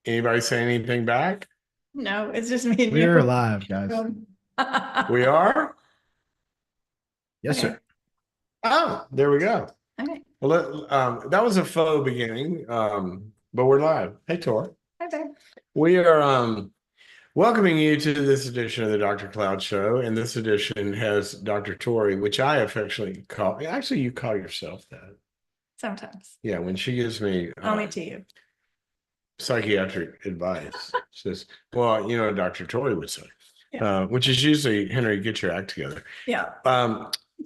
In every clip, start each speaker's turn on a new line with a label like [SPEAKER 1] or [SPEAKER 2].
[SPEAKER 1] Anybody say anything back?
[SPEAKER 2] No, it's just me and
[SPEAKER 3] We're
[SPEAKER 2] you.
[SPEAKER 3] live, guys.
[SPEAKER 1] We are?
[SPEAKER 3] Yes,
[SPEAKER 2] Okay.
[SPEAKER 3] sir.
[SPEAKER 1] Oh, there we go.
[SPEAKER 2] Okay.
[SPEAKER 1] Well, that was a faux beginning, but we're live. Hey, Tor.
[SPEAKER 2] Okay.
[SPEAKER 1] We are welcoming you to this edition of the Dr. Cloud Show, and this edition has Dr. Tori, which I affectionately call. Actually, you call yourself that.
[SPEAKER 2] Sometimes.
[SPEAKER 1] Yeah, when she gives me
[SPEAKER 2] Only to you.
[SPEAKER 1] psychiatric advice, she says, "Well, you know, Dr. Tori would say,"
[SPEAKER 2] Yeah.
[SPEAKER 1] which is usually Henry, get your act together.
[SPEAKER 2] Yeah.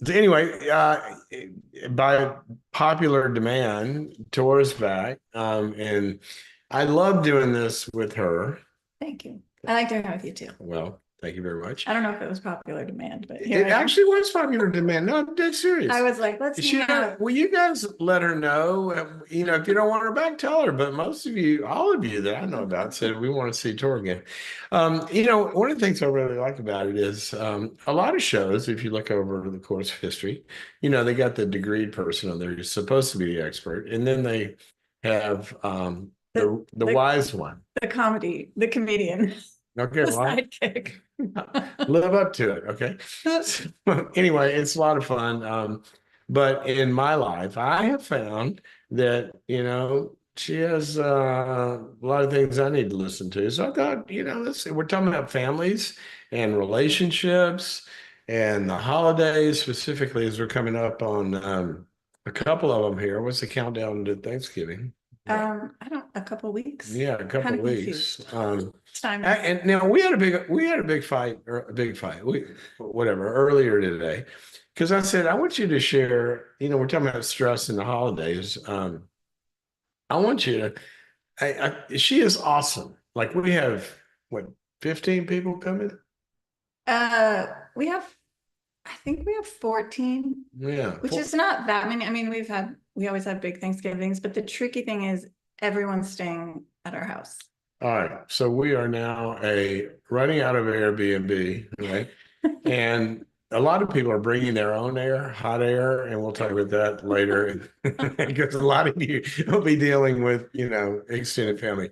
[SPEAKER 1] Anyway, by popular demand, Tora's back. And I love doing this with her.
[SPEAKER 2] Thank you. I like doing it with you too.
[SPEAKER 1] Well, thank you very much.
[SPEAKER 2] I don't know if it was popular demand, but here
[SPEAKER 1] It
[SPEAKER 2] I am.
[SPEAKER 1] actually was popular demand. No, I'm dead serious.
[SPEAKER 2] I was like, let's
[SPEAKER 1] She,
[SPEAKER 2] hang out.
[SPEAKER 1] well, you guys let her know. You know, if you don't want her back, tell her. But most of you, all of you that I know about, said we want to see Tor again. You know, one of the things I really like about it is a lot of shows. If you look over the course of history, you know, they got the degreed person on there who's supposed to be the expert, and then they have the wise one.
[SPEAKER 2] The comedian,
[SPEAKER 1] Okay,
[SPEAKER 2] the
[SPEAKER 1] well,
[SPEAKER 2] sidekick.
[SPEAKER 1] live up to it. Okay. Anyway, it's a lot of fun. But in my life, I have found that, you know, she has a lot of things I need to listen to. So I thought, you know, let's see, we're talking about families and relationships and the holidays, specifically as we're coming up on a couple of them here. What's the countdown to Thanksgiving?
[SPEAKER 2] A couple weeks.
[SPEAKER 1] Yeah, a couple
[SPEAKER 2] Kind of
[SPEAKER 1] of weeks.
[SPEAKER 2] confused. Time
[SPEAKER 1] And now we had a big fight, or a big fight, whatever, earlier today, because I said I want you to share. You know, we're talking about stress in the holidays. I want you to. She is awesome. Like we have what 15 people coming.
[SPEAKER 2] We have, I think we have 14,
[SPEAKER 1] Yeah,
[SPEAKER 2] which is not that many. I mean, we always have big Thanksgivings, but the tricky thing is everyone's staying at our house.
[SPEAKER 1] all right. So we are now running out of Airbnb, right? And a lot of people are bringing their own air, hot air, and we'll talk about that later because a lot of you will be dealing with, you know, extended family.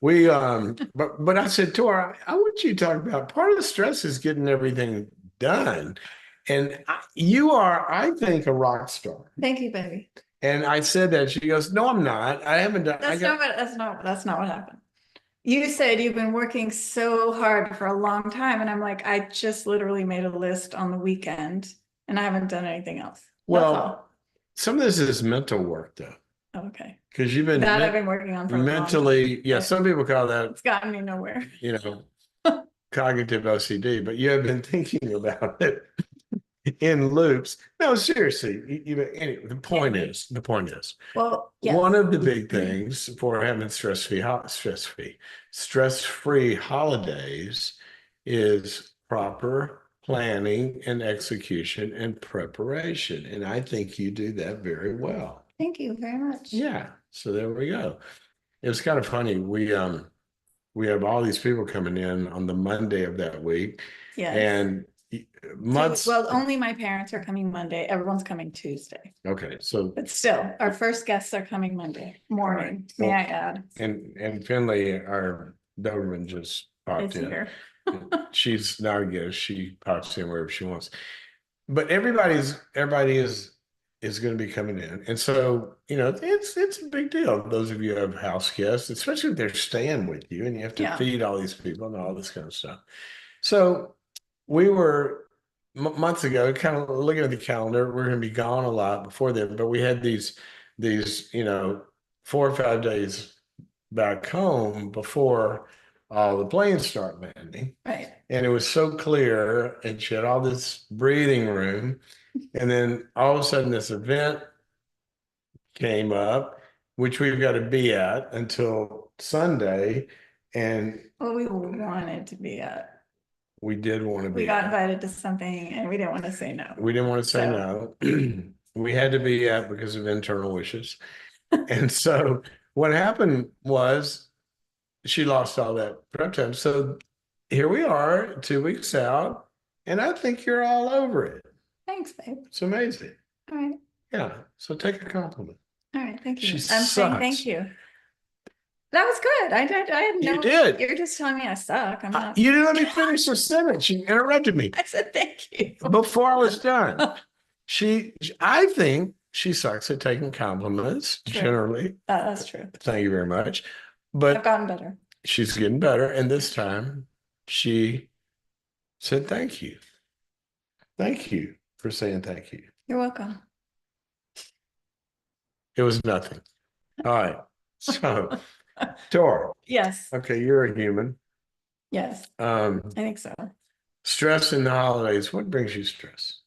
[SPEAKER 1] But I said, Tora, I want you to talk about part of the stress is getting everything done. And you are, I think, a rock star.
[SPEAKER 2] Thank you, baby.
[SPEAKER 1] And I said that. She goes, no, I'm not. I haven't done.
[SPEAKER 2] That's not what happened. You said you've been working so hard for a long time, and I'm like, I just literally made a list on the weekend, and I haven't done anything else.
[SPEAKER 1] Well, some of this is mental work, though.
[SPEAKER 2] Okay.
[SPEAKER 1] Because you've been
[SPEAKER 2] I've been working on for
[SPEAKER 1] mentally, yeah, some people call that,
[SPEAKER 2] it's gotten me nowhere.
[SPEAKER 1] you know, cognitive OCD, but you have been thinking about it in loops. No, seriously, anyway, the point is,
[SPEAKER 2] well, yes.
[SPEAKER 1] One of the big things for having stress-free holidays is proper planning and execution and preparation. And I think you do that very well.
[SPEAKER 2] Thank you very much.
[SPEAKER 1] Yeah. So there we go. It was kind of funny. We have all these people coming in on the Monday of that week.
[SPEAKER 2] Yes.
[SPEAKER 1] And months.
[SPEAKER 2] Well, only my parents are coming Monday. Everyone's coming Tuesday.
[SPEAKER 1] Okay. So
[SPEAKER 2] but still, our first guests are coming Monday morning. Right. May I add?
[SPEAKER 1] And Finley, our Doberman, just popped in. Here. She's not a guest. She pops in wherever she wants. But everybody is going to be coming in. And so, you know, it's a big deal. Those of you who have house guests, especially if they're staying with you and you have to feed all these people and all this kind of stuff. So we were months ago kind of looking at the calendar. We're going to be gone a lot before then, but we had these, you know, 4 or 5 days back home before all the planes start landing.
[SPEAKER 2] Right.
[SPEAKER 1] And it was so clear, and she had all this breathing room. And then all of a sudden this event came up, which we've got to be at until Sunday. And
[SPEAKER 2] well, we wanted to be at.
[SPEAKER 1] We did want to be.
[SPEAKER 2] We got invited to something and we didn't want to say no.
[SPEAKER 1] We didn't want to say no. We had to be at because of internal wishes. And so what happened was she lost all that prep time. So here we are 2 weeks out, and I think you're all over it.
[SPEAKER 2] Thanks, babe.
[SPEAKER 1] It's amazing.
[SPEAKER 2] All right.
[SPEAKER 1] Yeah. So take a compliment.
[SPEAKER 2] All right. Thank you.
[SPEAKER 1] I'm saying
[SPEAKER 2] thank you. That was good. I did. I had
[SPEAKER 1] You
[SPEAKER 2] no.
[SPEAKER 1] did.
[SPEAKER 2] You're just telling me I suck. I'm not.
[SPEAKER 1] You didn't let me finish the sentence. You interrupted me
[SPEAKER 2] I said thank you.
[SPEAKER 1] before I was done. I think she sucks at taking compliments
[SPEAKER 2] True.
[SPEAKER 1] generally.
[SPEAKER 2] That's true.
[SPEAKER 1] Thank you very much.
[SPEAKER 2] I've
[SPEAKER 1] But
[SPEAKER 2] gotten better.
[SPEAKER 1] she's getting better. And this time she said, thank you. Thank you for saying thank you.
[SPEAKER 2] You're welcome.
[SPEAKER 1] It was nothing. All right. So, Tor,
[SPEAKER 2] Yes.
[SPEAKER 1] okay, you're a human.
[SPEAKER 2] Yes.
[SPEAKER 1] Um,
[SPEAKER 2] I think so.
[SPEAKER 1] stress in the holidays. What brings you stress?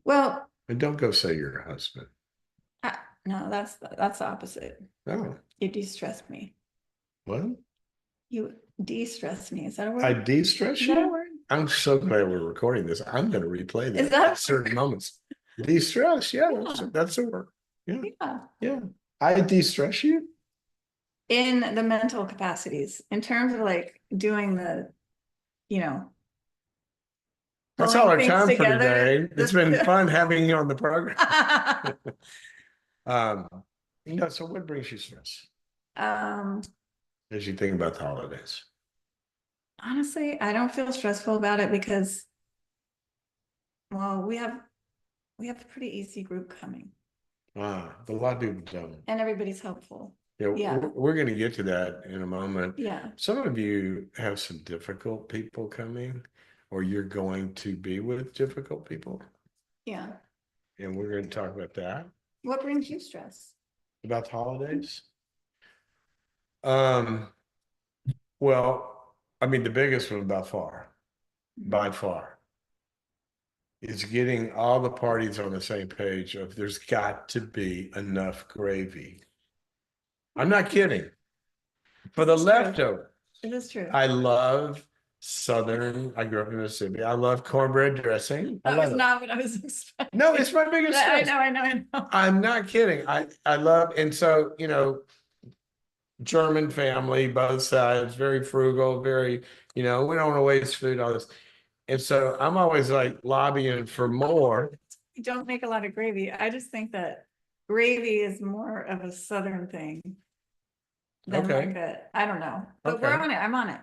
[SPEAKER 2] Well,
[SPEAKER 1] And don't go say your husband.
[SPEAKER 2] no, that's the opposite.
[SPEAKER 1] Oh,
[SPEAKER 2] You de-stress me.
[SPEAKER 1] what?
[SPEAKER 2] You de-stress me. Is that a word?
[SPEAKER 1] I de-stress
[SPEAKER 2] Is that a
[SPEAKER 1] you?
[SPEAKER 2] word?
[SPEAKER 1] I'm so glad we're recording this. I'm going to replay that
[SPEAKER 2] Is that
[SPEAKER 1] at certain moments. De-stress, yeah,
[SPEAKER 2] Yeah.
[SPEAKER 1] that's a word. Yeah,
[SPEAKER 2] Yeah.
[SPEAKER 1] yeah. I de-stress you?
[SPEAKER 2] In the mental capacities, in terms of like doing the, you know,
[SPEAKER 1] That's all
[SPEAKER 2] pulling
[SPEAKER 1] our
[SPEAKER 2] things
[SPEAKER 1] time for
[SPEAKER 2] together.
[SPEAKER 1] today. It's been fun having you on the program. Um, so what brings you stress as you think about the holidays?
[SPEAKER 2] Honestly, I don't feel stressful about it because, well, we have a pretty easy group coming
[SPEAKER 1] A lot of people don't.
[SPEAKER 2] and everybody's helpful.
[SPEAKER 1] Yeah,
[SPEAKER 2] Yeah.
[SPEAKER 1] we're going to get to that in a moment.
[SPEAKER 2] Yeah.
[SPEAKER 1] Some of you have some difficult people coming, or you're going to be with difficult people,
[SPEAKER 2] Yeah.
[SPEAKER 1] and we're going to talk about that.
[SPEAKER 2] What brings you stress?
[SPEAKER 1] About the holidays. Well, I mean, the biggest one by far, is getting all the parties on the same page of there's got to be enough gravy. I'm not kidding. For the
[SPEAKER 2] It's true.
[SPEAKER 1] leftover.
[SPEAKER 2] It is true.
[SPEAKER 1] I love Southern. I grew up in Mississippi. I love cornbread dressing.
[SPEAKER 2] That was not what I was expecting.
[SPEAKER 1] No, it's my biggest
[SPEAKER 2] I
[SPEAKER 1] stress.
[SPEAKER 2] know.
[SPEAKER 1] I'm not kidding. I love, and so, German family, both sides, very frugal, very, we don't want to waste food, all this. And so I'm always like lobbying for more.
[SPEAKER 2] You don't make a lot of gravy. I just think that gravy is more of a Southern thing than
[SPEAKER 1] Okay.
[SPEAKER 2] I don't know, but we're
[SPEAKER 1] Okay.
[SPEAKER 2] on it. I'm on it.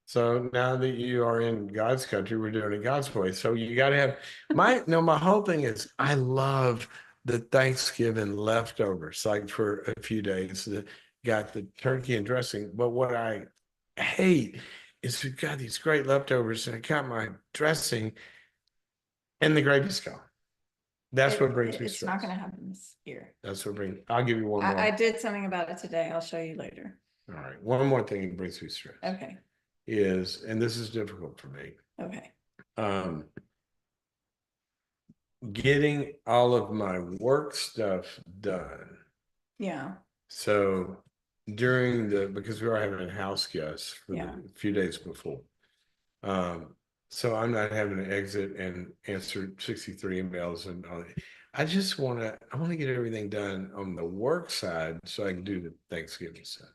[SPEAKER 1] So now that you are in God's country, we're doing it God's way. So you got to have my whole thing is I love the Thanksgiving leftovers, like for a few days, got the turkey and dressing. But what I hate is we've got these great leftovers and I got my dressing and the gravy's gone. That's what brings me
[SPEAKER 2] It's
[SPEAKER 1] stress.
[SPEAKER 2] not going to happen this year.
[SPEAKER 1] That's what brings, I'll give you one more.
[SPEAKER 2] I did something about it today. I'll show you later.
[SPEAKER 1] All right. One more thing that brings me stress.
[SPEAKER 2] Okay.
[SPEAKER 1] Is, and this is difficult for me.
[SPEAKER 2] Okay.
[SPEAKER 1] Getting all of my work stuff done.
[SPEAKER 2] Yeah.
[SPEAKER 1] So because we are having house guests for the few days before. So I'm not having to exit and answer 63 emails and all that. I want to get everything done on the work side so I can do the Thanksgiving side.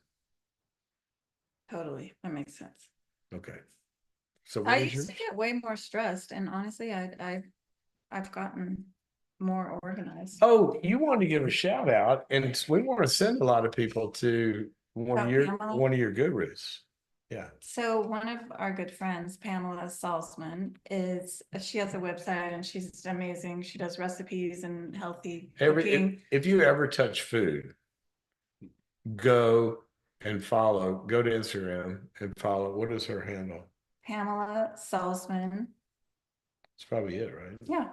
[SPEAKER 2] Totally. That makes sense.
[SPEAKER 1] Okay. So
[SPEAKER 2] I used to get way more stressed, and honestly, I've gotten more organized.
[SPEAKER 1] Oh, you want to give a shout out, and we want to send a lot of people to one of your gurus. Yeah.
[SPEAKER 2] So one of our good friends, Pamela Salzman, she has a website and she's amazing. She does recipes and healthy cooking.
[SPEAKER 1] If you ever touch food, go to Instagram and follow. What is her handle?
[SPEAKER 2] Pamela Salzman.
[SPEAKER 1] That's probably it, right?
[SPEAKER 2] Yeah.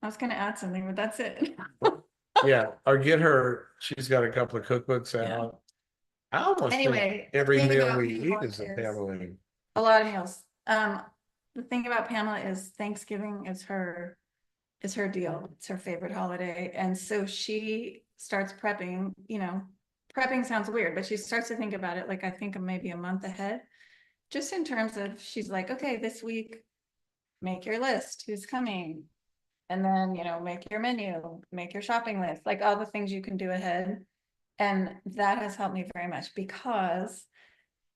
[SPEAKER 2] I was going to add something, but that's it.
[SPEAKER 1] Yeah. Or get her. She's got a couple of cookbooks out. I almost think every meal we eat is a Pamela.
[SPEAKER 2] A lot of meals. The thing about Pamela is Thanksgiving is her deal. It's her favorite holiday. And so she starts prepping, prepping sounds weird, but she starts to think about it like I think maybe a month ahead. Just in terms of she's like, okay, this week, make your list, who's coming. And then, make your menu, make your shopping list, like all the things you can do ahead. And that has helped me very much because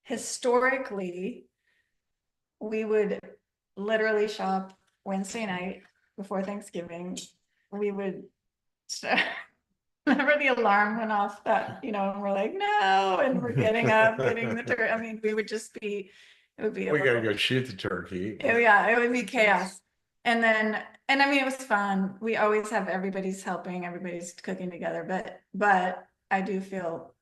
[SPEAKER 2] historically, we would literally shop Wednesday night before Thanksgiving. We would Remember the alarm went off that, and we're like, no, and we're getting up, getting the turkey. I mean, we would just be, it would be a
[SPEAKER 1] We gotta
[SPEAKER 2] little,
[SPEAKER 1] go shoot the turkey.
[SPEAKER 2] yeah, it would be chaos. And I mean, it was fun. We always have everybody's helping, everybody's cooking together, but I do feel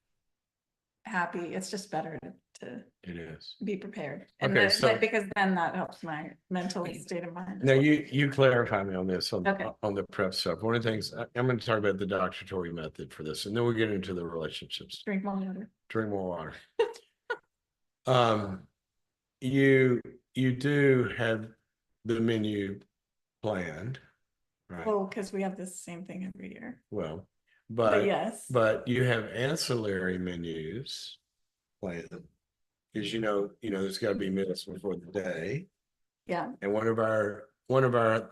[SPEAKER 2] happy. It's just better to
[SPEAKER 1] It is.
[SPEAKER 2] be prepared.
[SPEAKER 1] Okay, so
[SPEAKER 2] because then that helps my mental state of mind.
[SPEAKER 1] now you clarify me on this
[SPEAKER 2] Okay.
[SPEAKER 1] on the prep stuff. One of the things I'm going to talk about the Dr. Tory method for this, and then we'll get into the relationships.
[SPEAKER 2] Drink more water.
[SPEAKER 1] Drink more water. You do have the menu planned, right?
[SPEAKER 2] Oh, because we have the same thing every year.
[SPEAKER 1] Well,
[SPEAKER 2] But yes.
[SPEAKER 1] but you have ancillary menus planned because there's got to be minutes before the day.
[SPEAKER 2] Yeah.
[SPEAKER 1] And one of our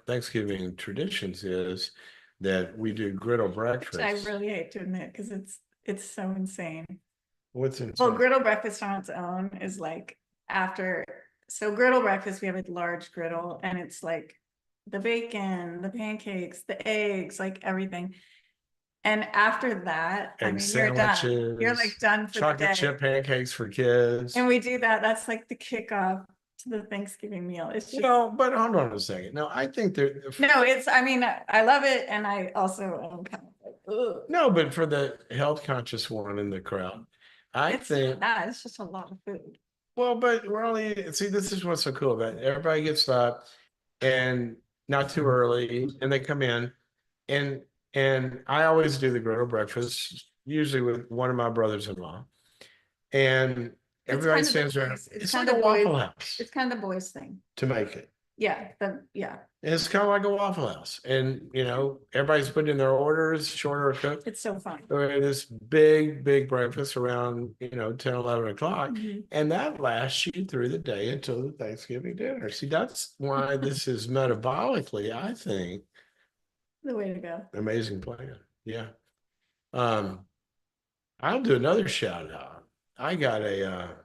[SPEAKER 1] Thanksgiving traditions is that we do griddle breakfast.
[SPEAKER 2] I really hate to admit because it's so insane.
[SPEAKER 1] What's insane?
[SPEAKER 2] Well, griddle breakfast on its own is like so griddle breakfast, we have a large griddle and it's like the bacon, the pancakes, the eggs, like everything. And after that, I mean, you're done. You're like done for the day.
[SPEAKER 1] Chocolate chip pancakes for kids.
[SPEAKER 2] And we do that. That's like the kickoff to the Thanksgiving meal. It's just,
[SPEAKER 1] but hold on a second. No, I think
[SPEAKER 2] I mean, I love it. And I also am kind of like, ugh.
[SPEAKER 1] No, but for the health conscious one in the crowd,
[SPEAKER 2] It's just a lot of food.
[SPEAKER 1] Well, but we're only, see, this is what's so cool about it. Everybody gets up and not too early and they come in and I always do the griddle breakfast, usually with one of my brothers-in-law. And everybody stands around. It's like a Waffle House.
[SPEAKER 2] It's kind of the boys thing.
[SPEAKER 1] To make it.
[SPEAKER 2] Yeah.
[SPEAKER 1] It's kind of like a Waffle House. And, everybody's putting in their orders, shorter cook.
[SPEAKER 2] It's so fun.
[SPEAKER 1] This big breakfast around, 10, 11 o'clock.
[SPEAKER 2] Mhm.
[SPEAKER 1] And that lasts you through the day until the Thanksgiving dinner. See, that's why this is metabolically, I think,
[SPEAKER 2] The way to go.
[SPEAKER 1] amazing plan. Yeah. I'll do another shout out. I got a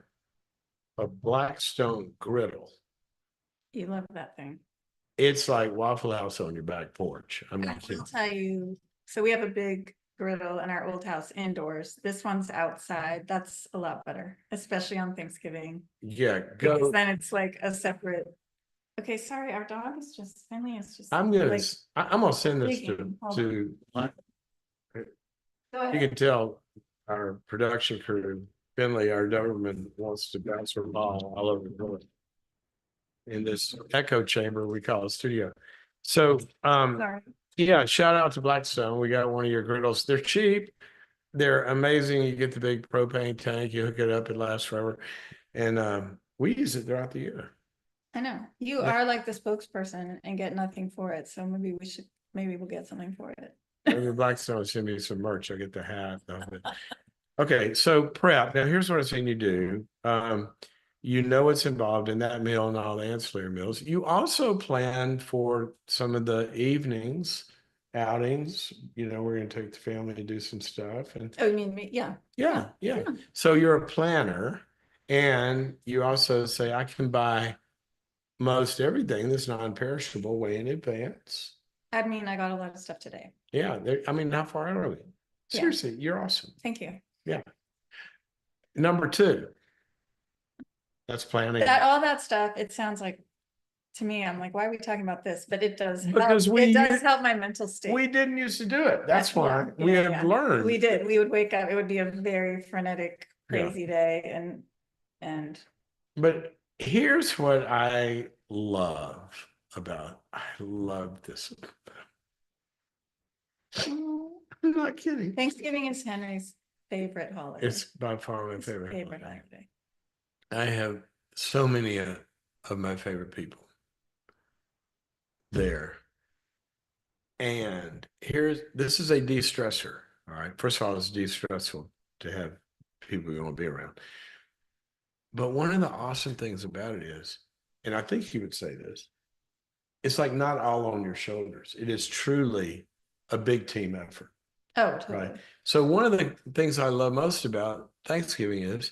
[SPEAKER 1] Blackstone griddle.
[SPEAKER 2] You love that thing.
[SPEAKER 1] It's like Waffle House on your back porch. I'm
[SPEAKER 2] I
[SPEAKER 1] not
[SPEAKER 2] will
[SPEAKER 1] kidding.
[SPEAKER 2] tell you, so we have a big griddle in our old house indoors. This one's outside. That's a lot better, especially on Thanksgiving.
[SPEAKER 1] Yeah,
[SPEAKER 2] Because
[SPEAKER 1] go.
[SPEAKER 2] then it's like a separate. Okay, sorry, our dog is just Finley is just.
[SPEAKER 1] I'm gonna
[SPEAKER 2] like,
[SPEAKER 1] I'm gonna send this
[SPEAKER 2] leaking. Hold
[SPEAKER 1] to
[SPEAKER 2] Go
[SPEAKER 1] you
[SPEAKER 2] ahead.
[SPEAKER 1] can tell our production crew, Finley, our Doberman, wants to bounce her ball all over the place. In this echo chamber we call a studio. So
[SPEAKER 2] Sorry.
[SPEAKER 1] yeah, shout out to Blackstone. We got one of your griddles. They're cheap, they're amazing. You get the big propane tank, you hook it up, it lasts forever. And we use it throughout the year.
[SPEAKER 2] I know you
[SPEAKER 1] Yeah.
[SPEAKER 2] are like the spokesperson and get nothing for it. So maybe we'll get something for it.
[SPEAKER 1] Maybe Blackstone send me some merch. I get the hat. Okay, so prep. Now here's what I'm saying you do. What's involved in that meal and all the ancillary meals. You also plan for some of the evenings outings. We're going to take the family to do some stuff. And
[SPEAKER 2] Oh, you mean me? Yeah.
[SPEAKER 1] yeah. So you're a planner, and you also say I can buy most everything that's non-perishable way in advance.
[SPEAKER 2] I mean, I got a lot of stuff today.
[SPEAKER 1] Yeah, how far out are we? Seriously, you're awesome.
[SPEAKER 2] Thank you.
[SPEAKER 1] Yeah. Number 2. That's planning.
[SPEAKER 2] All that stuff, it sounds like, to me, I'm like, why are we talking about this? But it does help.
[SPEAKER 1] Because
[SPEAKER 2] It does help my mental state.
[SPEAKER 1] We didn't used to do it. That's why
[SPEAKER 2] Yeah,
[SPEAKER 1] we
[SPEAKER 2] yeah.
[SPEAKER 1] have learned.
[SPEAKER 2] We did. We would wake up. It would be a very frenetic, crazy day. And
[SPEAKER 1] But here's what I love this. I'm not kidding.
[SPEAKER 2] Thanksgiving is Henry's favorite holiday.
[SPEAKER 1] It's by far my
[SPEAKER 2] His
[SPEAKER 1] favorite.
[SPEAKER 2] holiday.
[SPEAKER 1] I have so many of my favorite people there. And this is a de-stressor. All right. First of all, it's de-stressful to have people you want to be around. But one of the awesome things about it is, and I think he would say this, it's like not all on your shoulders. It is truly a big team effort.
[SPEAKER 2] Oh, totally.
[SPEAKER 1] Right. So one of the things I love most about Thanksgiving is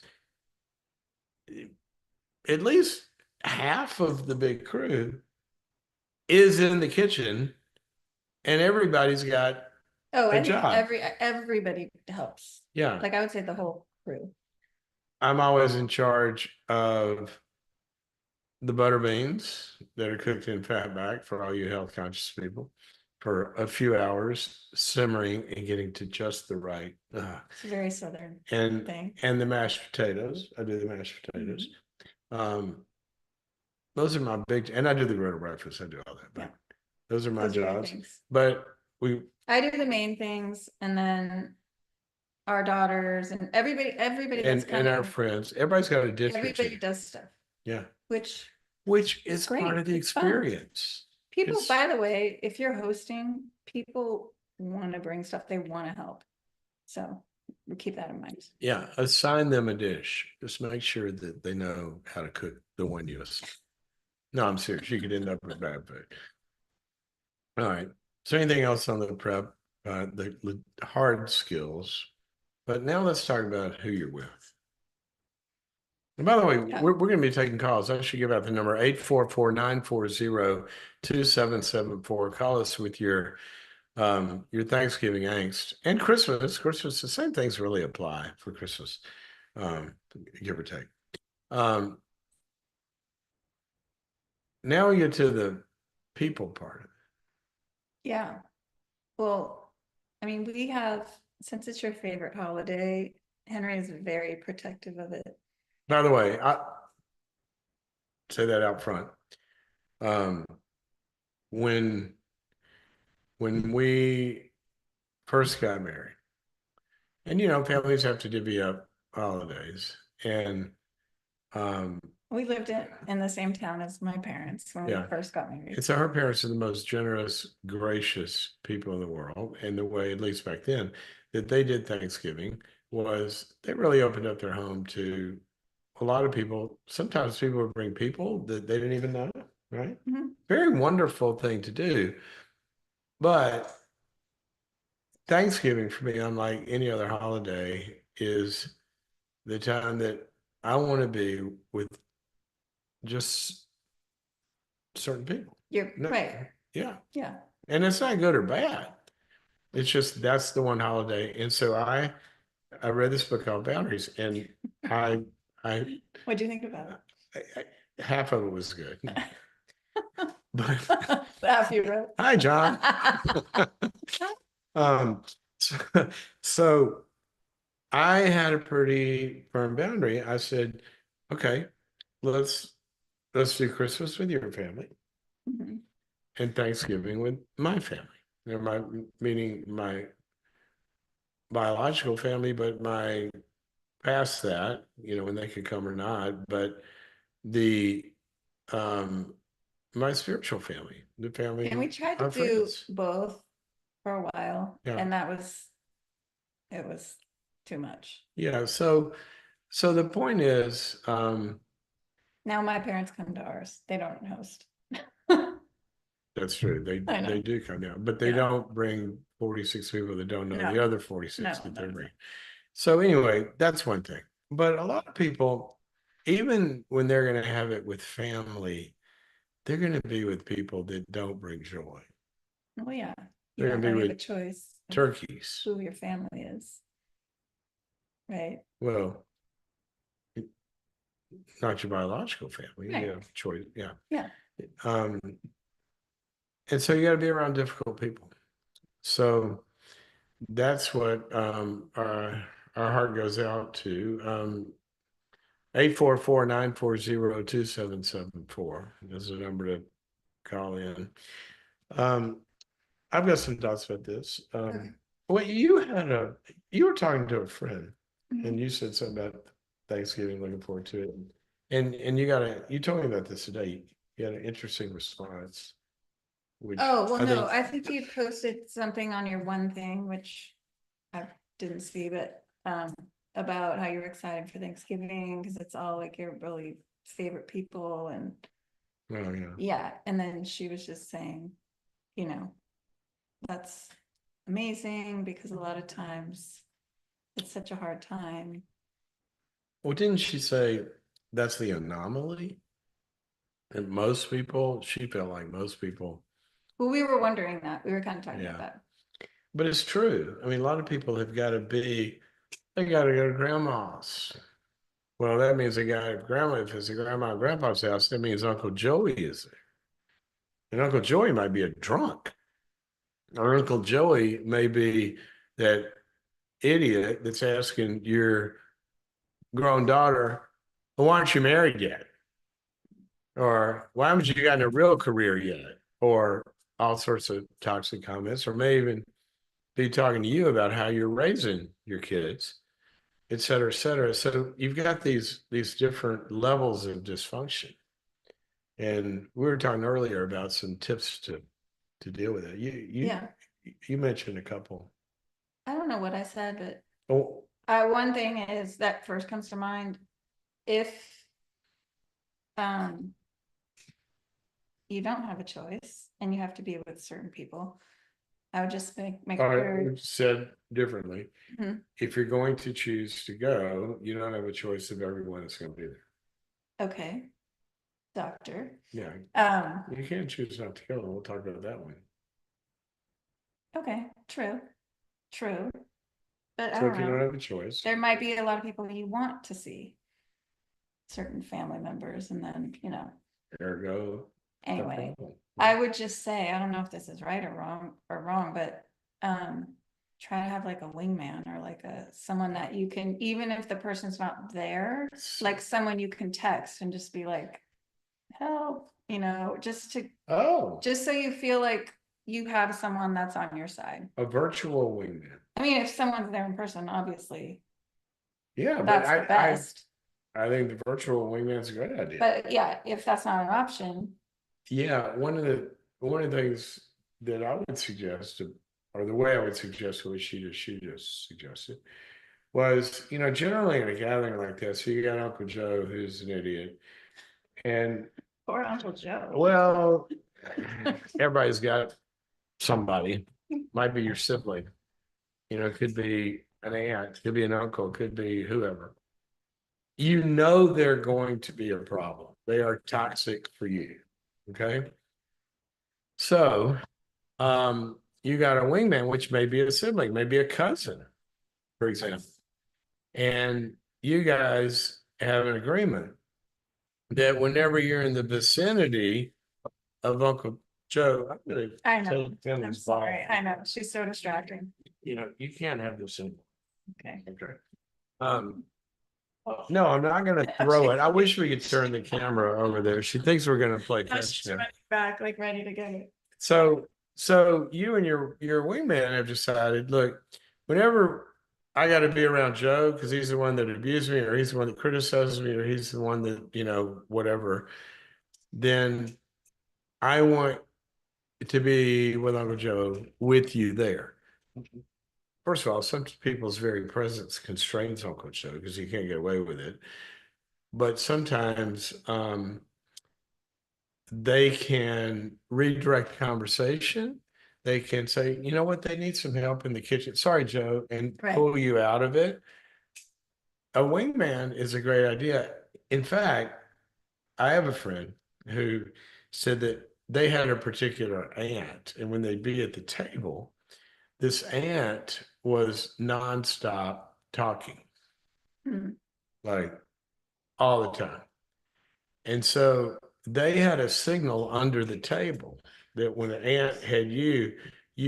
[SPEAKER 1] at least half of the big crew is in the kitchen, and everybody's got
[SPEAKER 2] Oh,
[SPEAKER 1] a
[SPEAKER 2] I think
[SPEAKER 1] job.
[SPEAKER 2] everybody helps.
[SPEAKER 1] Yeah.
[SPEAKER 2] Like I would say the whole crew.
[SPEAKER 1] I'm always in charge of the butter beans that are cooked in fat back for all you health conscious people for a few hours, simmering and getting to just the right.
[SPEAKER 2] It's a very southern
[SPEAKER 1] And
[SPEAKER 2] thing.
[SPEAKER 1] and the mashed potatoes. I do the mashed potatoes. Those are my big, and I do the griddle breakfast. I do all that, but
[SPEAKER 2] Yeah.
[SPEAKER 1] those are my
[SPEAKER 2] Those are your
[SPEAKER 1] jobs.
[SPEAKER 2] things.
[SPEAKER 1] But
[SPEAKER 2] I do the main things, and then our daughters and everybody that's
[SPEAKER 1] and our
[SPEAKER 2] coming,
[SPEAKER 1] friends, everybody's got a dish or
[SPEAKER 2] everybody
[SPEAKER 1] two.
[SPEAKER 2] does stuff,
[SPEAKER 1] Yeah,
[SPEAKER 2] which
[SPEAKER 1] which
[SPEAKER 2] is
[SPEAKER 1] is
[SPEAKER 2] great.
[SPEAKER 1] part of the
[SPEAKER 2] It's fun.
[SPEAKER 1] experience.
[SPEAKER 2] People,
[SPEAKER 1] It's-
[SPEAKER 2] by the way, if you're hosting, people want to bring stuff, they want to help. So we keep that in mind.
[SPEAKER 1] Yeah, assign them a dish. Just make sure that they know how to cook the one you assign. No, I'm serious. You could end up with bad food. All right. So anything else on the prep? The hard skills. But now let's talk about who you're with. And by the way,
[SPEAKER 2] Yeah.
[SPEAKER 1] we're going to be taking calls. I should give out the number 844-940-2774. Call us with your Thanksgiving angst and Christmas. Christmas, the same things really apply for Christmas, give or take. Now we get to the people part of it.
[SPEAKER 2] Yeah. Well, I mean, we have, since it's your favorite holiday, Henry is very protective of it.
[SPEAKER 1] By the way, I say that out front. Um, when we first got married, and families have to divvy up holidays, and
[SPEAKER 2] We lived in the same town as my parents when we
[SPEAKER 1] Yeah.
[SPEAKER 2] first got married.
[SPEAKER 1] and so her parents are the most generous, gracious people in the world, and the way, at least back then, that they did Thanksgiving was they really opened up their home to a lot of people. Sometimes people would bring people that they didn't even know, right?
[SPEAKER 2] Mhm.
[SPEAKER 1] Very wonderful thing to do. But Thanksgiving for me, unlike any other holiday, is the time that I want to be with just certain people.
[SPEAKER 2] You're
[SPEAKER 1] No-
[SPEAKER 2] right.
[SPEAKER 1] Yeah.
[SPEAKER 2] Yeah.
[SPEAKER 1] And it's not good or bad. It's just that's the one holiday. And so I read this book called Boundaries, and I I,
[SPEAKER 2] What do you think about
[SPEAKER 1] half of it was good. But
[SPEAKER 2] it? Half you wrote.
[SPEAKER 1] hi, John. Um, so, so I had a pretty firm boundary. I said, okay, let's do Christmas with your family
[SPEAKER 2] Mhm.
[SPEAKER 1] and Thanksgiving with my family. Meaning my biological family, but my past that, when they could come or not, but the my spiritual family, the family,
[SPEAKER 2] And we tried to
[SPEAKER 1] our
[SPEAKER 2] do
[SPEAKER 1] friends.
[SPEAKER 2] both for a while,
[SPEAKER 1] Yeah.
[SPEAKER 2] and it was too much.
[SPEAKER 1] Yeah. So the point is,
[SPEAKER 2] Now my parents come to ours. They don't host.
[SPEAKER 1] that's true.
[SPEAKER 2] I know.
[SPEAKER 1] They do come down, but they
[SPEAKER 2] Yeah.
[SPEAKER 1] don't bring 46 people that don't know
[SPEAKER 2] No.
[SPEAKER 1] the other 46
[SPEAKER 2] No,
[SPEAKER 1] that they're
[SPEAKER 2] no.
[SPEAKER 1] bringing. So anyway, that's one thing. But a lot of people, even when they're going to have it with family, they're going to be with people that don't bring joy.
[SPEAKER 2] Oh yeah. You
[SPEAKER 1] They're
[SPEAKER 2] don't
[SPEAKER 1] going to be
[SPEAKER 2] really have a
[SPEAKER 1] with
[SPEAKER 2] choice of
[SPEAKER 1] turkeys.
[SPEAKER 2] who your family is. Right.
[SPEAKER 1] Well, not your biological family.
[SPEAKER 2] Right.
[SPEAKER 1] You have choice. Yeah.
[SPEAKER 2] Yeah.
[SPEAKER 1] Um, and so you got to be around difficult people. So that's what our heart goes out to. 844-940-2774 is the number to call in. I've got some thoughts about this.
[SPEAKER 2] Okay.
[SPEAKER 1] Well, you were talking to a friend,
[SPEAKER 2] Mhm.
[SPEAKER 1] and you said something about Thanksgiving, looking forward to it. And you told me about this today. You had an interesting response. Which
[SPEAKER 2] Oh, well,
[SPEAKER 1] I
[SPEAKER 2] no,
[SPEAKER 1] think,
[SPEAKER 2] I think you posted something on your one thing, which I didn't see, but about how you're excited for Thanksgiving because it's all like your really favorite people and
[SPEAKER 1] oh yeah.
[SPEAKER 2] yeah. And then she was just saying, you know, that's amazing because a lot of times it's such a hard time.
[SPEAKER 1] Well, didn't she say that's the anomaly? And she felt like most people,
[SPEAKER 2] Well, we were wondering that. We were kind of talking
[SPEAKER 1] Yeah.
[SPEAKER 2] about that.
[SPEAKER 1] But it's true. I mean, a lot of people have got to they got to go to grandma's. Well, that means they got grandma. If it's a grandma and grandpa's house, that means Uncle Joey is there. And Uncle Joey might be a drunk. Or Uncle Joey may be that idiot that's asking your grown daughter, well, why aren't you married yet? Or why haven't you gotten a real career yet? Or all sorts of toxic comments, or may even be talking to you about how you're raising your kids, et cetera, et cetera. So you've got these different levels of dysfunction. And we were talking earlier about some tips to deal with it. You mentioned a couple.
[SPEAKER 2] I don't know what I said, but
[SPEAKER 1] Oh,
[SPEAKER 2] one thing is that first comes to mind. If you don't have a choice and you have to be with certain people, I would just make sure.
[SPEAKER 1] said differently.
[SPEAKER 2] Mhm.
[SPEAKER 1] If you're going to choose to go, you don't have a choice of everyone that's going to be there.
[SPEAKER 2] Okay, doctor.
[SPEAKER 1] Yeah, you can't choose not to go. We'll talk about that one.
[SPEAKER 2] Okay, true. But I
[SPEAKER 1] So
[SPEAKER 2] don't
[SPEAKER 1] if you don't
[SPEAKER 2] know.
[SPEAKER 1] have a choice,
[SPEAKER 2] There might be a lot of people you want to see, certain family members, and then,
[SPEAKER 1] ergo, the
[SPEAKER 2] anyway.
[SPEAKER 1] problem.
[SPEAKER 2] I would just say, I don't know if this is right or wrong, but try to have like a wingman or like someone that you can, even if the person's not there, like someone you can text and just be like, help, just so you feel like you have someone that's on your side.
[SPEAKER 1] A virtual wingman.
[SPEAKER 2] I mean, if someone's there in person, obviously.
[SPEAKER 1] Yeah, but
[SPEAKER 2] that's the best.
[SPEAKER 1] I think the virtual wingman's a great idea.
[SPEAKER 2] But yeah, if that's not an option.
[SPEAKER 1] Yeah, one of the things that I would suggest, or the way I would suggest what she just suggested, was, generally in a gathering like this, so you got Uncle Joe, who's an idiot, and
[SPEAKER 2] Poor Uncle Joe.
[SPEAKER 1] well, everybody's got somebody. Might be your sibling, it could be an aunt, could be an uncle, could be whoever. They're going to be a problem. They are toxic for you. Okay. So you got a wingman, which may be a sibling, maybe a cousin, for example. And you guys have an agreement that whenever you're in the vicinity of Uncle Joe,
[SPEAKER 2] I know. I'm sorry. I know. She's so distracting.
[SPEAKER 1] You can't have this in.
[SPEAKER 2] Okay.
[SPEAKER 1] No, I'm not going to throw it. I wish we could turn the camera over there. She thinks we're going to play catch.
[SPEAKER 2] Back, like ready to go.
[SPEAKER 1] So you and your wingman have decided, look, whenever I got to be around Joe because he's the one that abused me, or he's the one that criticizes me, or he's the one that, whatever, then I want to be with Uncle Joe with you there. First of all, some people's very presence constrains Uncle Joe because he can't get away with it. But sometimes they can redirect conversation. They can say, you know what, they need some help in the kitchen. Sorry, Joe, and pull you out of it. A wingman is a great idea. In fact, I have a friend who said that they had a particular aunt, and when they'd be at the table, this aunt was nonstop talking, like all the time. And so they had a signal under the table that when the aunt had you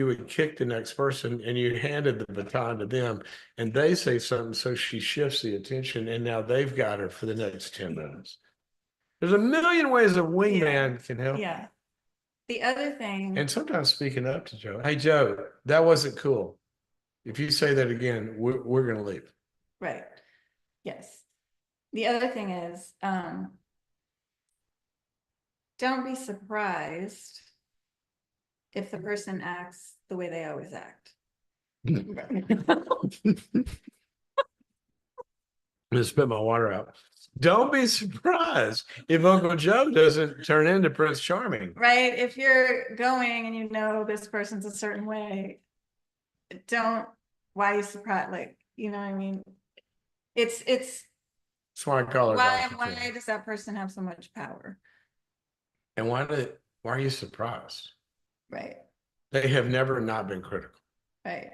[SPEAKER 1] would kick the next person and you handed the baton to them, and they say something, so she shifts the attention, and now they've got her for the next 10 minutes. There's a million ways a wingman can help.
[SPEAKER 2] Yeah. The other thing.
[SPEAKER 1] And sometimes speaking up to Joe, hey, Joe, that wasn't cool. If you say that again, we're going to leave.
[SPEAKER 2] Right. Yes. The other thing is, don't be surprised if the person acts the way they always act.
[SPEAKER 1] I'm gonna spit my water out. Don't be surprised if Uncle Joe doesn't turn into Prince Charming.
[SPEAKER 2] Right. If you're going and this person's a certain way, why are you surprised? Like, what I mean? It's
[SPEAKER 1] That's why I call her.
[SPEAKER 2] Why does that person have so much power?
[SPEAKER 1] And why are you surprised?
[SPEAKER 2] Right.
[SPEAKER 1] They have never not been critical.
[SPEAKER 2] Right.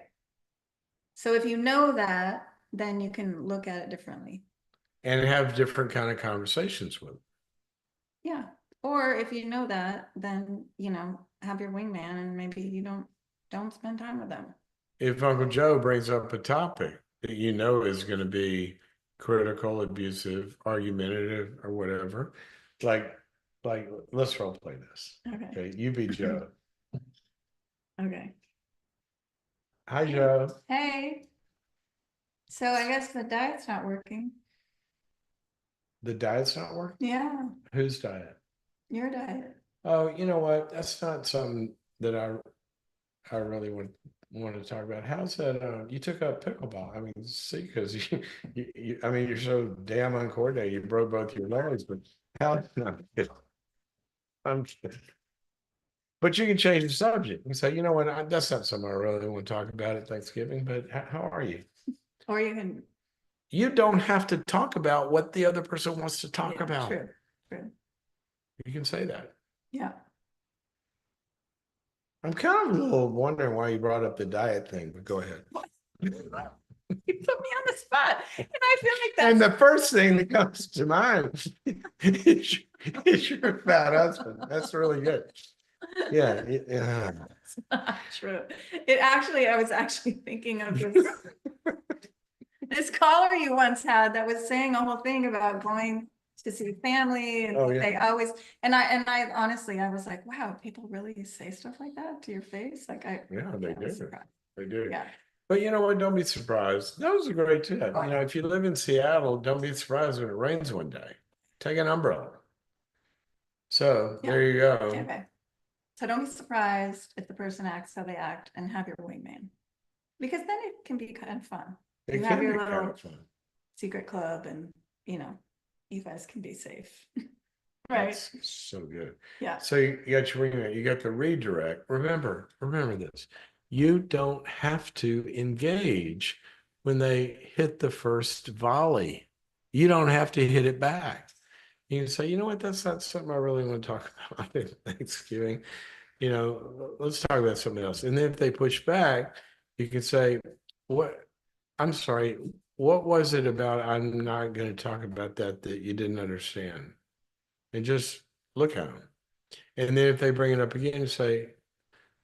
[SPEAKER 2] So if you know that, then you can look at it differently.
[SPEAKER 1] and have different kind of conversations with them.
[SPEAKER 2] Yeah. Or if you know that, then, you know, have your wingman and maybe you don't spend time with them.
[SPEAKER 1] If Uncle Joe brings up a topic that you know is going to be critical, abusive, argumentative, or whatever, like let's role play this.
[SPEAKER 2] Okay.
[SPEAKER 1] Okay, you be Joe.
[SPEAKER 2] Okay.
[SPEAKER 1] Hi, Joe.
[SPEAKER 2] Hey. So I guess the diet's not working.
[SPEAKER 1] The diet's not working.
[SPEAKER 2] Yeah,
[SPEAKER 1] Whose diet?
[SPEAKER 2] your diet.
[SPEAKER 1] Oh, you know what? That's not something that I really want to talk about. How's that? You took up pickleball. I mean, see, because I mean, you're so damn uncoordinated. You broke both your legs, but how? No, I'm kidding. But you can change the subject and say, you know what? That's not something I really want to talk about at Thanksgiving. But how are you?
[SPEAKER 2] Or you can.
[SPEAKER 1] You don't have to talk about what the other person wants to talk
[SPEAKER 2] Yeah,
[SPEAKER 1] about.
[SPEAKER 2] true. True.
[SPEAKER 1] You can say that.
[SPEAKER 2] Yeah.
[SPEAKER 1] I'm kind of a little wondering why you brought up the diet thing, but go ahead.
[SPEAKER 2] You put me on the spot. And I feel like that's
[SPEAKER 1] And the first thing that comes to mind is your fat husband. That's really good. Yeah. Yeah.
[SPEAKER 2] not true. I was actually thinking of this caller you once had that was saying a whole thing about going to see family and
[SPEAKER 1] Oh,
[SPEAKER 2] what
[SPEAKER 1] yeah.
[SPEAKER 2] they always, and I honestly, I was like, wow, people really say stuff like that to your face? Like
[SPEAKER 1] Yeah, they
[SPEAKER 2] I was
[SPEAKER 1] do.
[SPEAKER 2] surprised.
[SPEAKER 1] They do.
[SPEAKER 2] Yeah.
[SPEAKER 1] But you know what? Don't be surprised. That was a great tip. You know, if you live in Seattle, don't be surprised when it rains one day. Take an umbrella. So
[SPEAKER 2] Yeah.
[SPEAKER 1] there you go.
[SPEAKER 2] Okay. So don't be surprised if the person acts how they act and have your wingman. Because then it can be kind of fun.
[SPEAKER 1] It
[SPEAKER 2] You have
[SPEAKER 1] can
[SPEAKER 2] your
[SPEAKER 1] be kind
[SPEAKER 2] little
[SPEAKER 1] of fun.
[SPEAKER 2] secret club and, you know, you guys can be safe. Right.
[SPEAKER 1] That's so good.
[SPEAKER 2] Yeah.
[SPEAKER 1] So you got your wingman, you got the redirect. Remember this. You don't have to engage when they hit the first volley. You don't have to hit it back. You can say, you know what, that's not something I really want to talk about at Thanksgiving. You know, let's talk about something else. And then if they push back, you can say, what, I'm sorry, what was it about? I'm not going to talk about that you didn't understand. And just look at them. And then if they bring it up again, say,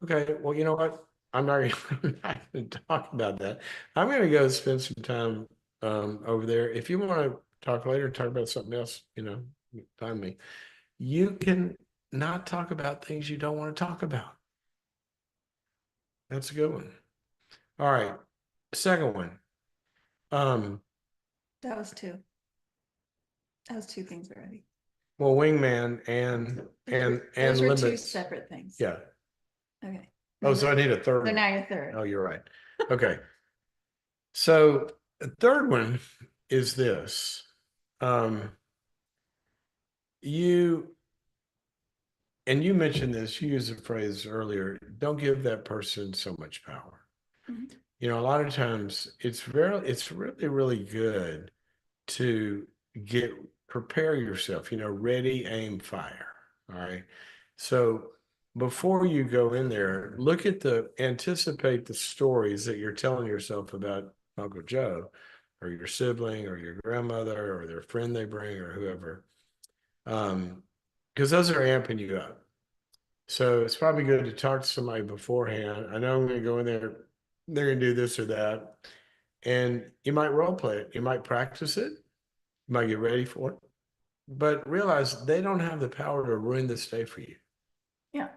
[SPEAKER 1] okay, well, you know what? I'm not, I'm not going to talk about that. I'm going to go spend some time over there. If you want to talk later, talk about something else, you know, find me. You can not talk about things you don't want to talk about. That's a good one. All right. Second one.
[SPEAKER 2] That was two. That was two things already.
[SPEAKER 1] Well, wingman and
[SPEAKER 2] Those were two
[SPEAKER 1] limits.
[SPEAKER 2] separate things.
[SPEAKER 1] Yeah.
[SPEAKER 2] Okay.
[SPEAKER 1] Oh, so I need a third
[SPEAKER 2] So
[SPEAKER 1] one.
[SPEAKER 2] now you're third.
[SPEAKER 1] Oh, you're right. Okay. So the third one is this. You you mentioned this, you used the phrase earlier, don't give that person so much power.
[SPEAKER 2] Mhm.
[SPEAKER 1] You know, a lot of times it's really, really good to prepare yourself, you know, ready, aim, fire. All right. So before you go in there, anticipate the stories that you're telling yourself about Uncle Joe or your sibling or your grandmother or their friend they bring or whoever. Because those are amping you up. So it's probably good to talk to somebody beforehand. I know I'm going to go in there, they're going to do this or that. And you might role play it. You might practice it. You might get ready for it. But realize they don't have the power to ruin this day for you.
[SPEAKER 2] Yeah.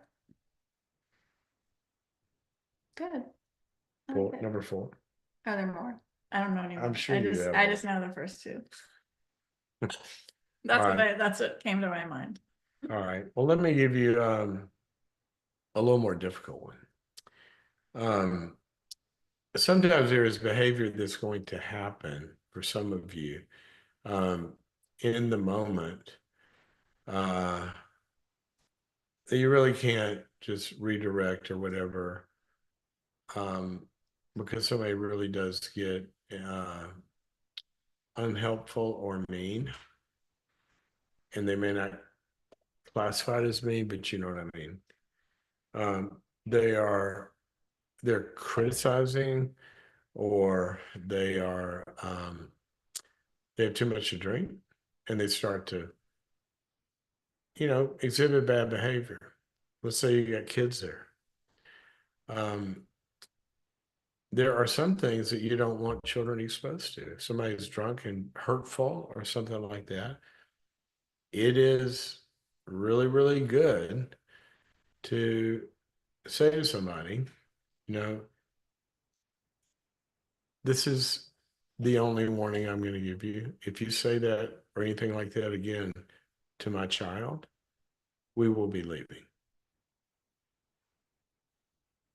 [SPEAKER 2] Good. Okay.
[SPEAKER 1] Number 4.
[SPEAKER 2] Are there more? I don't know anymore.
[SPEAKER 1] I'm sure you have
[SPEAKER 2] I
[SPEAKER 1] more.
[SPEAKER 2] just know the first two.
[SPEAKER 1] All
[SPEAKER 2] That's what came to my mind.
[SPEAKER 1] All right. Well, let me give you a little more difficult one. Sometimes there is behavior that's going to happen for some of you in the moment that you really can't just redirect or whatever because somebody really does get unhelpful or mean, and they may not classify it as mean, but you know what I mean. Um, they are they're criticizing or they have too much to drink and they start to, exhibit bad behavior. Let's say you got kids there. There are some things that you don't want children exposed to. If somebody's drunk and hurtful or something like that, it is really, really good to say to somebody, you know, this is the only warning I'm going to give you. If you say that or anything like that again to my child, we will be leaving.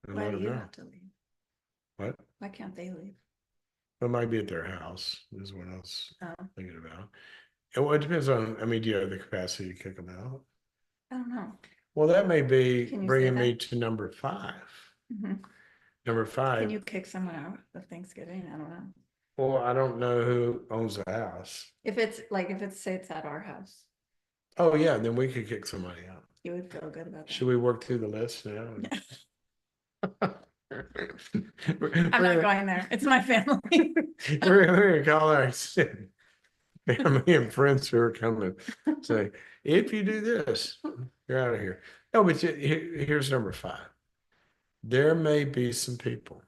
[SPEAKER 1] And
[SPEAKER 2] Why
[SPEAKER 1] let
[SPEAKER 2] do
[SPEAKER 1] them
[SPEAKER 2] you
[SPEAKER 1] know.
[SPEAKER 2] have to leave?
[SPEAKER 1] What?
[SPEAKER 2] Why can't they leave?
[SPEAKER 1] It might be at their house, is what I was
[SPEAKER 2] Oh,
[SPEAKER 1] thinking about. And well, it depends on, I mean, do you have the capacity to kick them out?
[SPEAKER 2] I don't know.
[SPEAKER 1] Well, that may be
[SPEAKER 2] Can you say
[SPEAKER 1] bringing me
[SPEAKER 2] that?
[SPEAKER 1] to number 5.
[SPEAKER 2] Mhm.
[SPEAKER 1] Number
[SPEAKER 2] Can
[SPEAKER 1] 5,
[SPEAKER 2] you kick someone out of Thanksgiving? I don't know.
[SPEAKER 1] well, I don't know who owns the house.
[SPEAKER 2] If it's like, if it's, say it's at our house,
[SPEAKER 1] Oh, yeah, then we could kick somebody out.
[SPEAKER 2] you would feel good about
[SPEAKER 1] Should
[SPEAKER 2] that.
[SPEAKER 1] we work through the list now?
[SPEAKER 2] I'm not going there. It's my family.
[SPEAKER 1] We're gonna call our family and friends who are coming. Say, if you do this, you're out of here. No, but here's number 5. There may be some people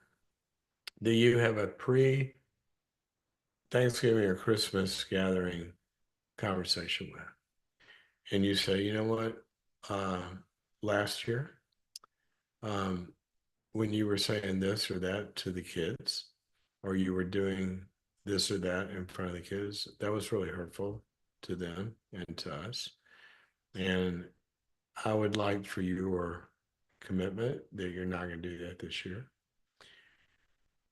[SPEAKER 1] that you have a pre-Thanksgiving or Christmas gathering conversation with, and you say, you know what, last year, um, when you were saying this or that to the kids, or you were doing this or that in front of the kids, that was really hurtful to them and to us. And I would like for your commitment that you're not going to do that this year.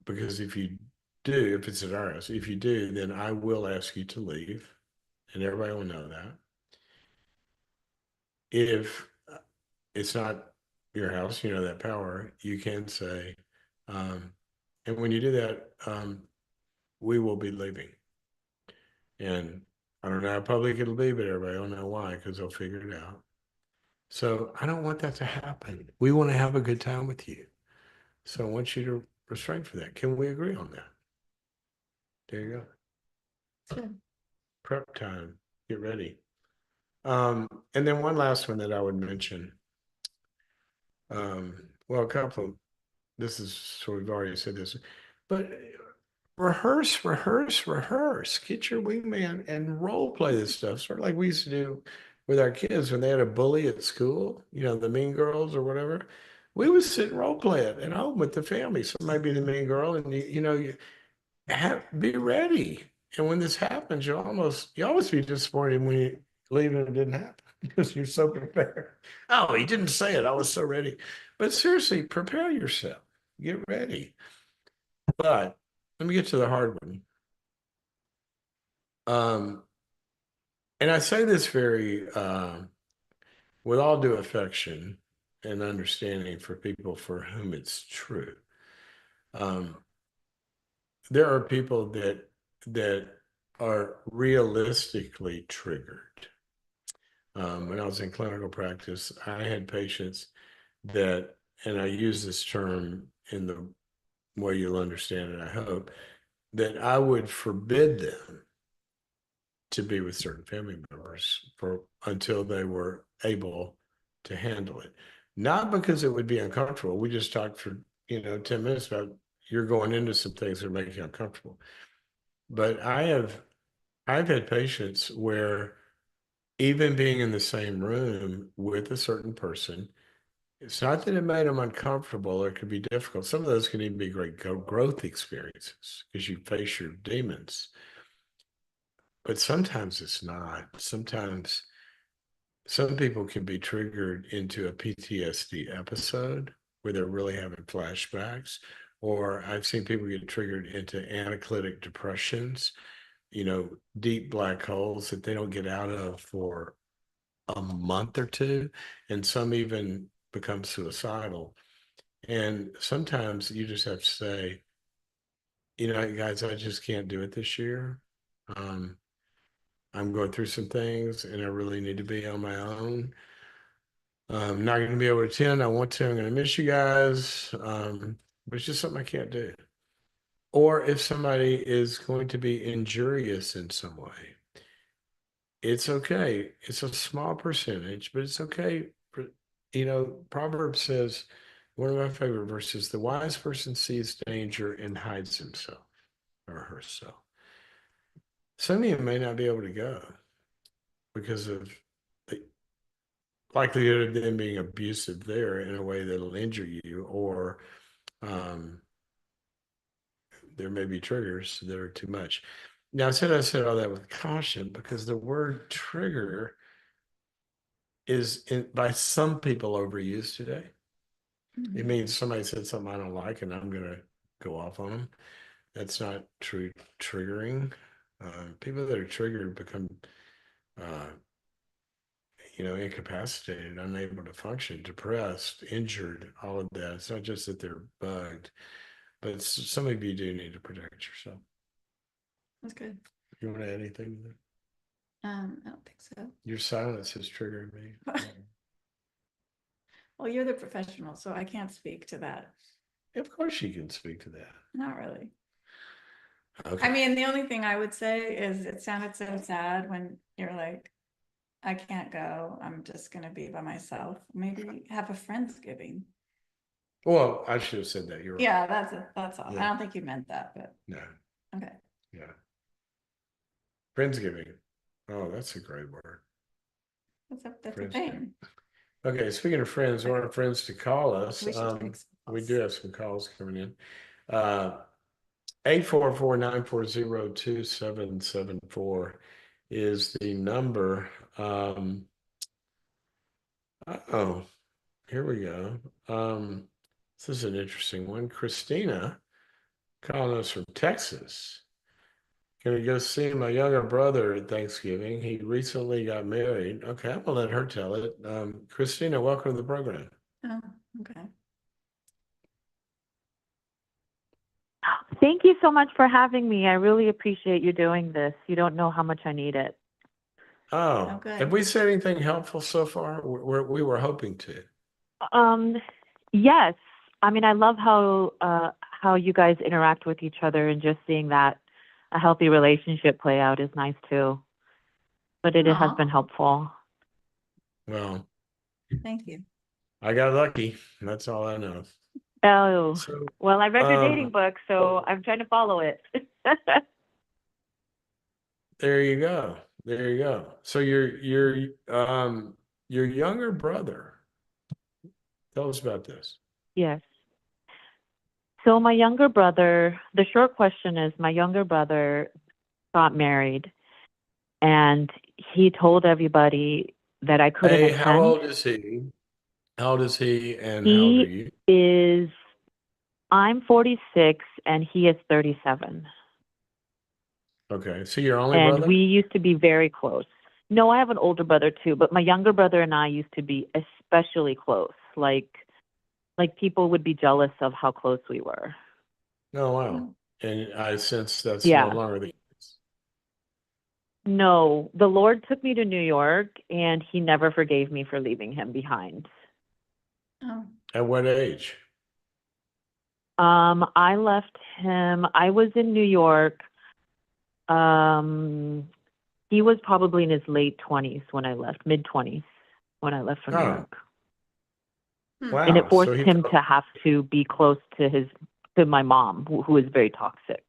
[SPEAKER 1] Because if you do, if it's at our house, if you do, then I will ask you to leave, and everybody will know that. If it's not your house, that power, you can say, and when you do that, we will be leaving. And I don't know how public it'll be, but everybody will know why, because they'll figure it out. So I don't want that to happen. We want to have a good time with you. So I want you to restrain for that. Can we agree on that? There you go.
[SPEAKER 2] Good.
[SPEAKER 1] Prep time. Get ready. And then one last one that I would mention. Well, a couple. This is so we've already said this, but rehearse, rehearse, rehearse. Get your wingman and role play this stuff. Sort of like we used to do with our kids when they had a bully at school, the mean girls or whatever. We would sit and role play it at home with the family. Somebody be the mean girl, and you be ready. And when this happens, you always be disappointed when you leave and it didn't happen because you're so prepared. Oh, he didn't say it. I was so ready. But seriously, prepare yourself. Get ready. But let me get to the hard one. And I say this very with all due affection and understanding for people for whom it's true. There are people that are realistically triggered. When I was in clinical practice, I had patients that, and I use this term in the way you'll understand it, I hope, that I would forbid them to be with certain family members until they were able to handle it. Not because it would be uncomfortable. We just talked for 10 minutes about you're going into some things that are making you uncomfortable. But I've had patients where even being in the same room with a certain person, it's not that it made them uncomfortable or it could be difficult. Some of those can even be great growth experiences because you face your demons. But sometimes it's not. Sometimes some people can be triggered into a PTSD episode where they're really having flashbacks. Or I've seen people get triggered into analytic depressions, deep black holes that they don't get out of for a month or two. And some even become suicidal. And sometimes you just have to say, guys, I just can't do it this year. I'm going through some things and I really need to be on my own. I'm not going to be able to attend. I want to. I'm going to miss you guys. but it's just something I can't do. Or if somebody is going to be injurious in some way, it's okay. It's a small percentage, but it's okay. Proverbs says, one of my favorite verses, the wise person sees danger and hides himself or herself. Some of you may not be able to go because of the likelihood of them being abusive there in a way that'll injure you, or there may be triggers that are too much. Now, I said all that with caution because the word trigger is by some people overused today. It means somebody said something I don't like and I'm going to go off on them. That's not true triggering. People that are triggered become, incapacitated, unable to function, depressed, injured, all of that. It's not just that they're bugged, but some of you do need to protect yourself.
[SPEAKER 2] That's good.
[SPEAKER 1] You want to add anything to that?
[SPEAKER 2] I don't think so.
[SPEAKER 1] Your silence has triggered me.
[SPEAKER 2] Well, you're the professional, so I can't speak to that.
[SPEAKER 1] Of course you can speak to that.
[SPEAKER 2] Not really.
[SPEAKER 1] Okay.
[SPEAKER 2] I mean, the only thing I would say is it sounded so sad when you're like, I can't go. I'm just going to be by myself. Maybe have a Friendsgiving.
[SPEAKER 1] Well, I should have said that. You're right.
[SPEAKER 2] Yeah, that's all.
[SPEAKER 1] Yeah.
[SPEAKER 2] I don't think you meant that, but
[SPEAKER 1] No.
[SPEAKER 2] okay.
[SPEAKER 1] Yeah. Friendsgiving. Oh, that's a great word.
[SPEAKER 2] That's a thing.
[SPEAKER 1] Okay, speaking of friends, we want our friends to call us.
[SPEAKER 2] We should take some
[SPEAKER 1] We
[SPEAKER 2] calls.
[SPEAKER 1] do have some calls coming in. 844-940-2774 is the number. Here we go. This is an interesting one. Christina calling us from Texas. Gonna go see my younger brother at Thanksgiving. He recently got married. Okay, I'm gonna let her tell it. Christina, welcome to the program.
[SPEAKER 2] Oh, okay.
[SPEAKER 4] Thank you so much for having me. I really appreciate you doing this. You don't know how much I need it.
[SPEAKER 1] Oh,
[SPEAKER 2] good.
[SPEAKER 1] have we said anything helpful so far? We were hoping to.
[SPEAKER 4] Yes. I mean, I love how you guys interact with each other, and just seeing that a healthy relationship play out is nice too. But it has
[SPEAKER 2] Aw.
[SPEAKER 4] been helpful.
[SPEAKER 1] Well,
[SPEAKER 2] Thank you.
[SPEAKER 1] I got lucky. That's all I know.
[SPEAKER 4] Oh,
[SPEAKER 1] So,
[SPEAKER 4] well, I read your dating book, so I'm trying to follow it.
[SPEAKER 1] there you go. There you go. So your younger brother. Tell us about this.
[SPEAKER 4] Yes. So my younger brother, the short question is, my younger brother got married, and he told everybody that I couldn't
[SPEAKER 1] Hey,
[SPEAKER 4] attend.
[SPEAKER 1] how old is he? How old is he, and how old are you?
[SPEAKER 4] I'm 46 and he is 37.
[SPEAKER 1] Okay, so your only
[SPEAKER 4] And
[SPEAKER 1] brother?
[SPEAKER 4] we used to be very close. No, I have an older brother too, but my younger brother and I used to be especially close. Like people would be jealous of how close we were.
[SPEAKER 1] Oh, wow. And I sense that's
[SPEAKER 4] Yeah.
[SPEAKER 1] no longer the case.
[SPEAKER 4] No, the Lord took me to New York, and he never forgave me for leaving him behind.
[SPEAKER 2] Oh,
[SPEAKER 1] At what age?
[SPEAKER 4] I left him. I was in New York. He was probably in his late 20s when I left, mid-20s when I left from New
[SPEAKER 1] Oh.
[SPEAKER 4] York.
[SPEAKER 1] Wow.
[SPEAKER 4] And it forced
[SPEAKER 1] So he
[SPEAKER 4] him
[SPEAKER 1] felt-
[SPEAKER 4] to have to be close to my mom, who is very toxic.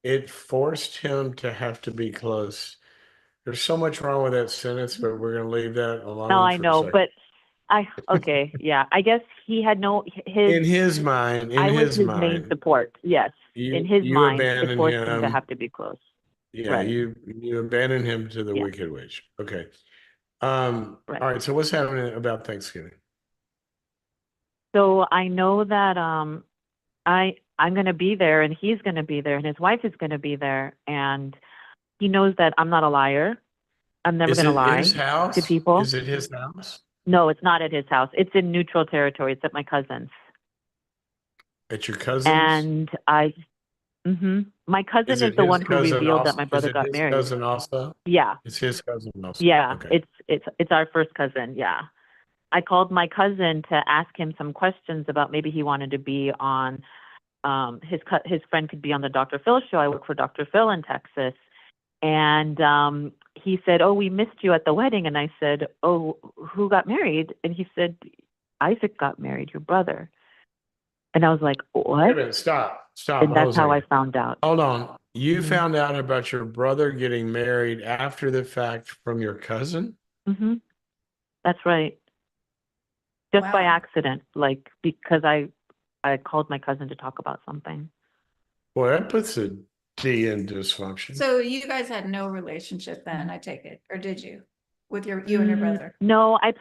[SPEAKER 1] It forced him to have to be close. There's so much wrong with that sentence, but we're going to leave that alone.
[SPEAKER 4] No, I
[SPEAKER 1] for a
[SPEAKER 4] know,
[SPEAKER 1] second.
[SPEAKER 4] but okay, yeah. I guess he had
[SPEAKER 1] in his mind,
[SPEAKER 4] I was his main support. Yes, in his
[SPEAKER 1] you
[SPEAKER 4] mind, it
[SPEAKER 1] abandoned
[SPEAKER 4] forced him to
[SPEAKER 1] him.
[SPEAKER 4] have to be close.
[SPEAKER 1] Yeah,
[SPEAKER 4] Right.
[SPEAKER 1] you abandoned him to the
[SPEAKER 4] Yeah.
[SPEAKER 1] wicked witch. Okay.
[SPEAKER 4] Right.
[SPEAKER 1] All right. So what's happening about Thanksgiving?
[SPEAKER 4] So I know that I'm going to be there, and he's going to be there, and his wife is going to be there, and he knows that I'm not a liar. I'm never going to lie
[SPEAKER 1] his house?
[SPEAKER 4] to people.
[SPEAKER 1] Is it his house?
[SPEAKER 4] No, it's not at his house. It's in neutral territory. It's at my cousin's.
[SPEAKER 1] At your cousin's?
[SPEAKER 4] And my cousin is the one who revealed that my brother got married.
[SPEAKER 1] Is it his cousin also?
[SPEAKER 4] Yeah.
[SPEAKER 1] It's his cousin also.
[SPEAKER 4] Yeah.
[SPEAKER 1] Okay.
[SPEAKER 4] It's our first cousin. Yeah. I called my cousin to ask him some questions about maybe he wanted to be on his friend could be on the Dr. Phil show. I work for Dr. Phil in Texas. And he said, "Oh, we missed you at the wedding." And I said, "Oh, who got married?" And he said, "Isaac got married, your brother." And I was like,
[SPEAKER 1] Wait a
[SPEAKER 4] "What?"
[SPEAKER 1] minute, stop,
[SPEAKER 4] And
[SPEAKER 1] hold on a
[SPEAKER 4] that's how I
[SPEAKER 1] second.
[SPEAKER 4] found out.
[SPEAKER 1] Hold on. You
[SPEAKER 4] Mhm.
[SPEAKER 1] found out about your brother getting married after the fact from your cousin?
[SPEAKER 4] Mm-hmm. That's right. Just by
[SPEAKER 2] Wow.
[SPEAKER 4] accident, like because I called my cousin to talk about something.
[SPEAKER 1] Boy, that puts a D in dysfunction.
[SPEAKER 2] So you guys had no relationship then, I take it, or did you? With you and your brother?
[SPEAKER 4] No, I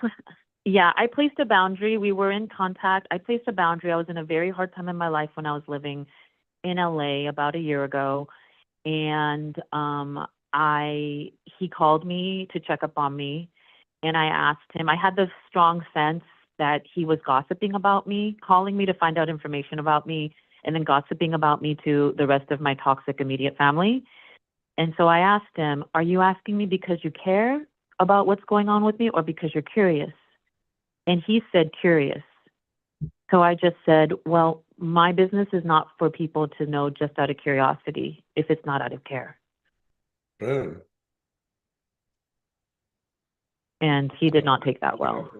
[SPEAKER 4] placed a boundary. We were in contact. I placed a boundary. I was in a very hard time in my life when I was living in LA about a year ago. And he called me to check up on me. And I asked him, I had this strong sense that he was gossiping about me, calling me to find out information about me, and then gossiping about me to the rest of my toxic immediate family. And so I asked him, "Are you asking me because you care about what's going on with me or because you're curious?" And he said, "Curious." So I just said, "Well, my business is not for people to know just out of curiosity if it's not out of care."
[SPEAKER 1] Boom.
[SPEAKER 4] And he did not take that well.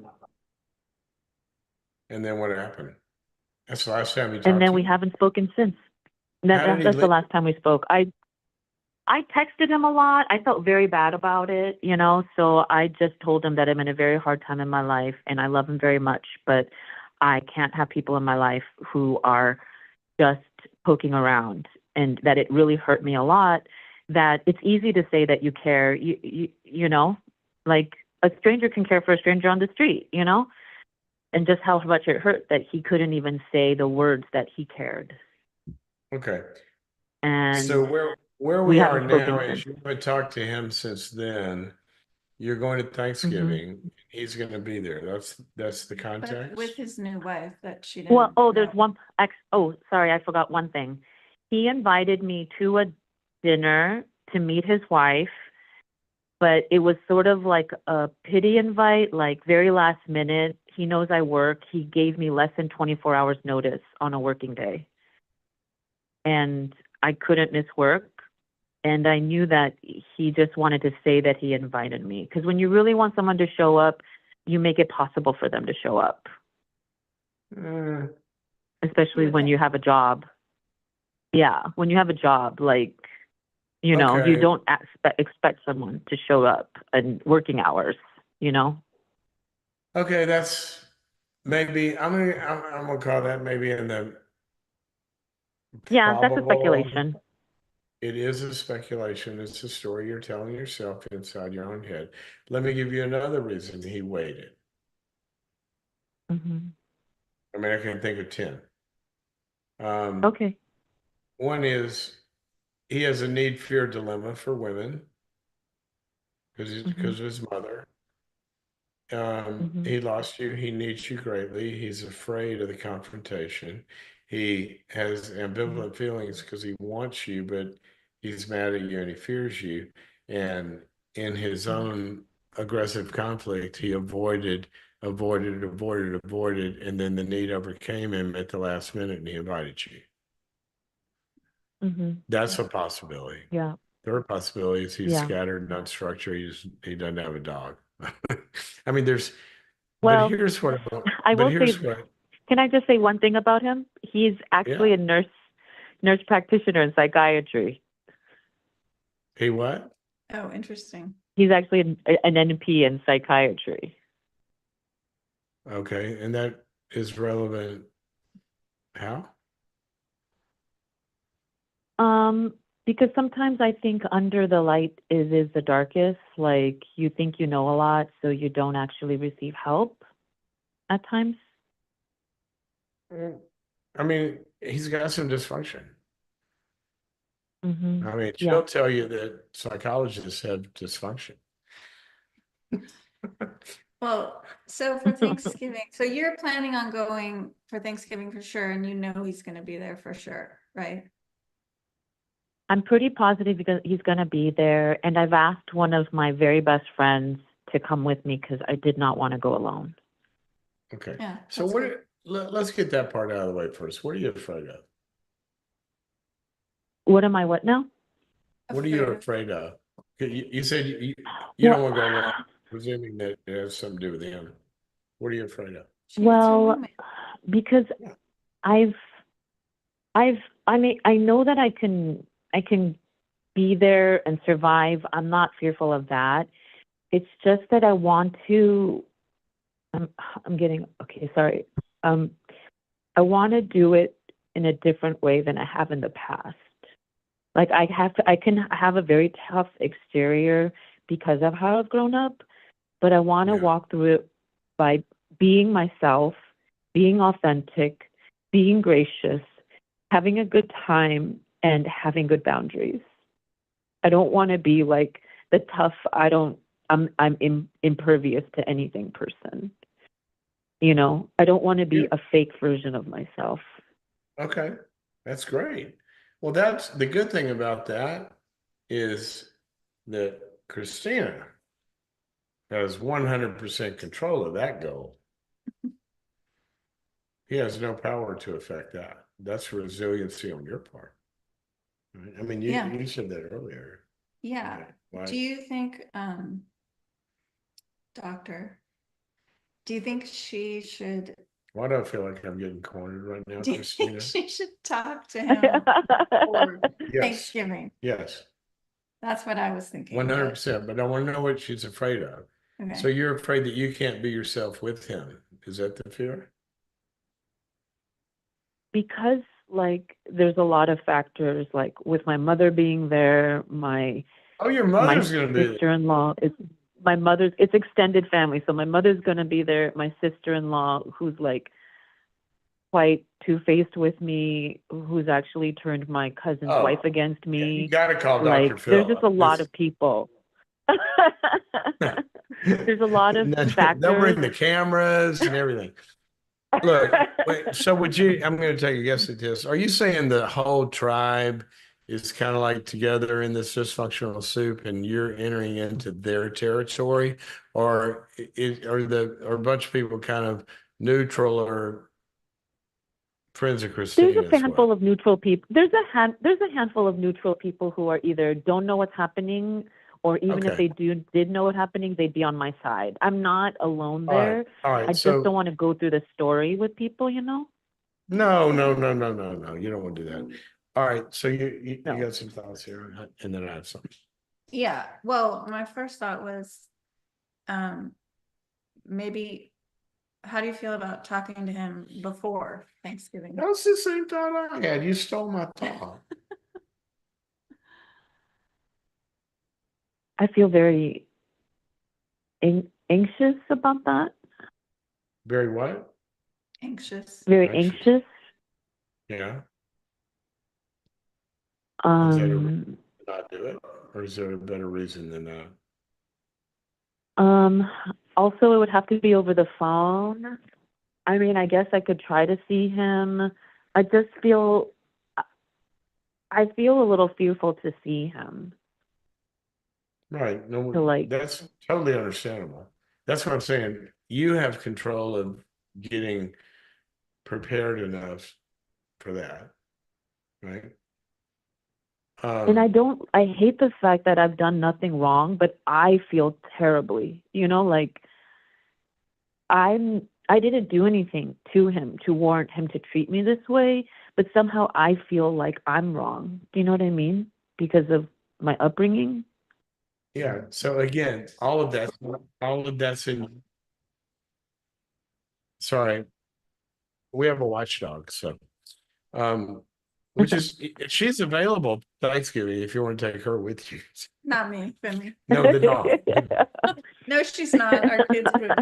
[SPEAKER 1] And then what happened? That's the last time you
[SPEAKER 4] And
[SPEAKER 1] talked
[SPEAKER 4] then
[SPEAKER 1] to
[SPEAKER 4] we
[SPEAKER 1] him?
[SPEAKER 4] haven't spoken since.
[SPEAKER 1] How did he
[SPEAKER 4] That's the
[SPEAKER 1] leave?
[SPEAKER 4] last time we spoke. I texted him a lot. I felt very bad about it, so I just told him that I'm in a very hard time in my life and I love him very much, but I can't have people in my life who are just poking around, and that it really hurt me a lot that it's easy to say that you care, like a stranger can care for a stranger on the street, and just how much it hurt that he couldn't even say the words that he cared.
[SPEAKER 1] Okay.
[SPEAKER 4] And
[SPEAKER 1] So where
[SPEAKER 4] we
[SPEAKER 1] we are
[SPEAKER 4] haven't spoken
[SPEAKER 1] now is
[SPEAKER 4] since.
[SPEAKER 1] you haven't talked to him since then. You're going to
[SPEAKER 4] Mm-hmm.
[SPEAKER 1] Thanksgiving. He's going to be there. That's the
[SPEAKER 2] But
[SPEAKER 1] context.
[SPEAKER 2] with his new wife that she
[SPEAKER 4] Well,
[SPEAKER 2] didn't
[SPEAKER 4] there's
[SPEAKER 2] know.
[SPEAKER 4] sorry, I forgot one thing. He invited me to a dinner to meet his wife, but it was sort of like a pity invite, like very last minute. He knows I work. He gave me less than 24 hours notice on a working day. And I couldn't miss work. And I knew that he just wanted to say that he invited me. Because when you really want someone to show up, you make it possible for them to show up,
[SPEAKER 1] Uh,
[SPEAKER 4] especially
[SPEAKER 2] would
[SPEAKER 4] when you
[SPEAKER 2] think.
[SPEAKER 4] have a job. Yeah, when you have a job, like, you
[SPEAKER 1] okay.
[SPEAKER 4] don't expect someone to show up in working hours,
[SPEAKER 1] Okay, that's maybe I'm gonna call that maybe in the
[SPEAKER 4] Yeah, that's a
[SPEAKER 1] probable.
[SPEAKER 4] speculation.
[SPEAKER 1] It is a speculation. It's a story you're telling yourself inside your own head. Let me give you another reason he waited.
[SPEAKER 4] Hmm.
[SPEAKER 1] I mean, I can think of 10.
[SPEAKER 4] Okay.
[SPEAKER 1] One is he has a need-fear dilemma for women
[SPEAKER 4] Hmm.
[SPEAKER 1] because of his mother.
[SPEAKER 4] Hmm.
[SPEAKER 1] He lost you. He needs you greatly. He's afraid of the confrontation. He has ambivalent feelings because he wants you, but he's mad at you and he fears you. And in his own aggressive conflict, he avoided, and then the need overcame him at the last minute and he invited you.
[SPEAKER 4] Hmm.
[SPEAKER 1] That's a possibility.
[SPEAKER 4] Yeah.
[SPEAKER 1] Third possibility is he's
[SPEAKER 4] Yeah.
[SPEAKER 1] scattered, not structured. He doesn't have a dog. I mean, but
[SPEAKER 4] Well,
[SPEAKER 1] here's what,
[SPEAKER 4] I
[SPEAKER 1] but
[SPEAKER 4] will say,
[SPEAKER 1] here's what,
[SPEAKER 4] can I just say one thing about him? He's
[SPEAKER 1] yeah.
[SPEAKER 4] actually a nurse practitioner in psychiatry.
[SPEAKER 1] He what?
[SPEAKER 2] Oh, interesting.
[SPEAKER 4] He's actually an NP in psychiatry.
[SPEAKER 1] Okay, and that is relevant. How?
[SPEAKER 4] Because sometimes I think under the light is the darkest. Like you think you know a lot, so you don't actually receive help at times.
[SPEAKER 1] I mean, he's got some dysfunction.
[SPEAKER 4] Mm-hmm.
[SPEAKER 1] I mean,
[SPEAKER 4] Yeah.
[SPEAKER 1] she'll tell you that psychologists have dysfunction.
[SPEAKER 2] Well, so for Thanksgiving, so you're planning on going for Thanksgiving for sure, and you know he's gonna be there for sure, right?
[SPEAKER 4] I'm pretty positive because he's going to be there. And I've asked one of my very best friends to come with me because I did not want to go alone.
[SPEAKER 1] Okay.
[SPEAKER 2] Yeah,
[SPEAKER 1] So
[SPEAKER 2] that's good.
[SPEAKER 1] let's get that part out of the way first. What are you afraid of?
[SPEAKER 4] What am I, what now?
[SPEAKER 1] What are you
[SPEAKER 2] Afraid of.
[SPEAKER 1] afraid of? You said you
[SPEAKER 4] Well,
[SPEAKER 1] don't want to go along, presuming that it has something to do with him. What are you afraid of?
[SPEAKER 2] She gets her
[SPEAKER 4] well,
[SPEAKER 2] wingman.
[SPEAKER 4] because
[SPEAKER 1] Yeah.
[SPEAKER 4] I've, I mean, I know that I can be there and survive. I'm not fearful of that. It's just that I want to, I'm getting, okay, sorry. I want to do it in a different way than I have in the past. Like I can have a very tough exterior because of how I've grown up, but I want to
[SPEAKER 1] Yeah.
[SPEAKER 4] walk through it by being myself, being authentic, being gracious, having a good time, and having good boundaries. I don't want to be like the tough, I'm impervious to anything person. You know, I don't want to be
[SPEAKER 1] Yeah.
[SPEAKER 4] a fake version of myself.
[SPEAKER 1] Okay, that's great. Well, that's the good thing about that is that Christina has 100% control of that goal. He has no power to affect that. That's resiliency on your part. Right? I mean,
[SPEAKER 2] Yeah.
[SPEAKER 1] you said that earlier.
[SPEAKER 2] Yeah.
[SPEAKER 1] Right? Why-
[SPEAKER 2] Do you think, doctor, do you think she should,
[SPEAKER 1] Why do I feel like I'm getting cornered right now,
[SPEAKER 2] do you
[SPEAKER 1] Christina?
[SPEAKER 2] think she should talk to him for
[SPEAKER 1] Yes.
[SPEAKER 2] Thanksgiving?
[SPEAKER 1] Yes,
[SPEAKER 2] That's what I was thinking.
[SPEAKER 1] 100%. But I want to know what she's afraid of.
[SPEAKER 2] Okay.
[SPEAKER 1] So you're afraid that you can't be yourself with him. Is that the fear?
[SPEAKER 4] Because like there's a lot of factors, like with my mother being there, my
[SPEAKER 1] Oh, your
[SPEAKER 4] my
[SPEAKER 1] mother's going to be.
[SPEAKER 4] sister-in-law is my mother's, it's extended family, so my mother's going to be there, my sister-in-law who's like quite two-faced with me, who's actually turned my cousin's
[SPEAKER 1] Oh,
[SPEAKER 4] wife against
[SPEAKER 1] Yeah, you
[SPEAKER 4] me.
[SPEAKER 1] got to call
[SPEAKER 4] Like
[SPEAKER 1] Dr.
[SPEAKER 4] there's
[SPEAKER 1] Phil.
[SPEAKER 4] just a lot of people. There's a lot of
[SPEAKER 1] They'll bring
[SPEAKER 4] factors.
[SPEAKER 1] the cameras and everything. Look, wait, so would you, I'm going to take a guess at this. Are you saying the whole tribe is kind of like together in this dysfunctional soup and you're entering into their territory? Or are a bunch of people kind of neutral or friends of
[SPEAKER 4] There's
[SPEAKER 1] Christina
[SPEAKER 4] a
[SPEAKER 1] as well?
[SPEAKER 4] handful of neutral people. There's a handful of neutral people who are either don't know what's happening, or even if
[SPEAKER 1] Okay.
[SPEAKER 4] they did know what's happening, they'd be on my side. I'm not alone
[SPEAKER 1] All right.
[SPEAKER 4] there.
[SPEAKER 1] All
[SPEAKER 4] I
[SPEAKER 1] right.
[SPEAKER 4] just don't
[SPEAKER 1] So
[SPEAKER 4] want to go through the story with people, you know?
[SPEAKER 1] no, no, no, no, no, no. You don't want to do that. All right. So you
[SPEAKER 4] No.
[SPEAKER 1] got some thoughts here, and then I have some.
[SPEAKER 2] Yeah, well, my first thought was, maybe, how do you feel about talking to him before Thanksgiving?
[SPEAKER 1] That's the same thought I had. You stole my thought.
[SPEAKER 4] I feel very anxious about that.
[SPEAKER 1] Very what?
[SPEAKER 2] Anxious.
[SPEAKER 4] Very
[SPEAKER 1] Anxious.
[SPEAKER 4] anxious.
[SPEAKER 1] Yeah. Is that a reason
[SPEAKER 4] Um,
[SPEAKER 1] to not do it, or is there a better reason than that?
[SPEAKER 4] Also, it would have to be over the phone. I mean, I guess I could try to see him. I just feel, I feel a little fearful to see him.
[SPEAKER 1] Right. No,
[SPEAKER 4] To like,
[SPEAKER 1] that's totally understandable. That's what I'm saying. You have control of getting prepared enough for that, right?
[SPEAKER 4] and I hate the fact that I've done nothing wrong, but I feel terribly, you know, like I didn't do anything to him to warrant him to treat me this way, but somehow I feel like I'm wrong. Do you know what I mean? Because of my upbringing.
[SPEAKER 1] Yeah. So again, all of that's in. Sorry, we have a watchdog, so which is she's available Thanksgiving if you want to take her with you.
[SPEAKER 2] Not me, Finley.
[SPEAKER 1] No, the dog.
[SPEAKER 2] No, she's not. Our kids would.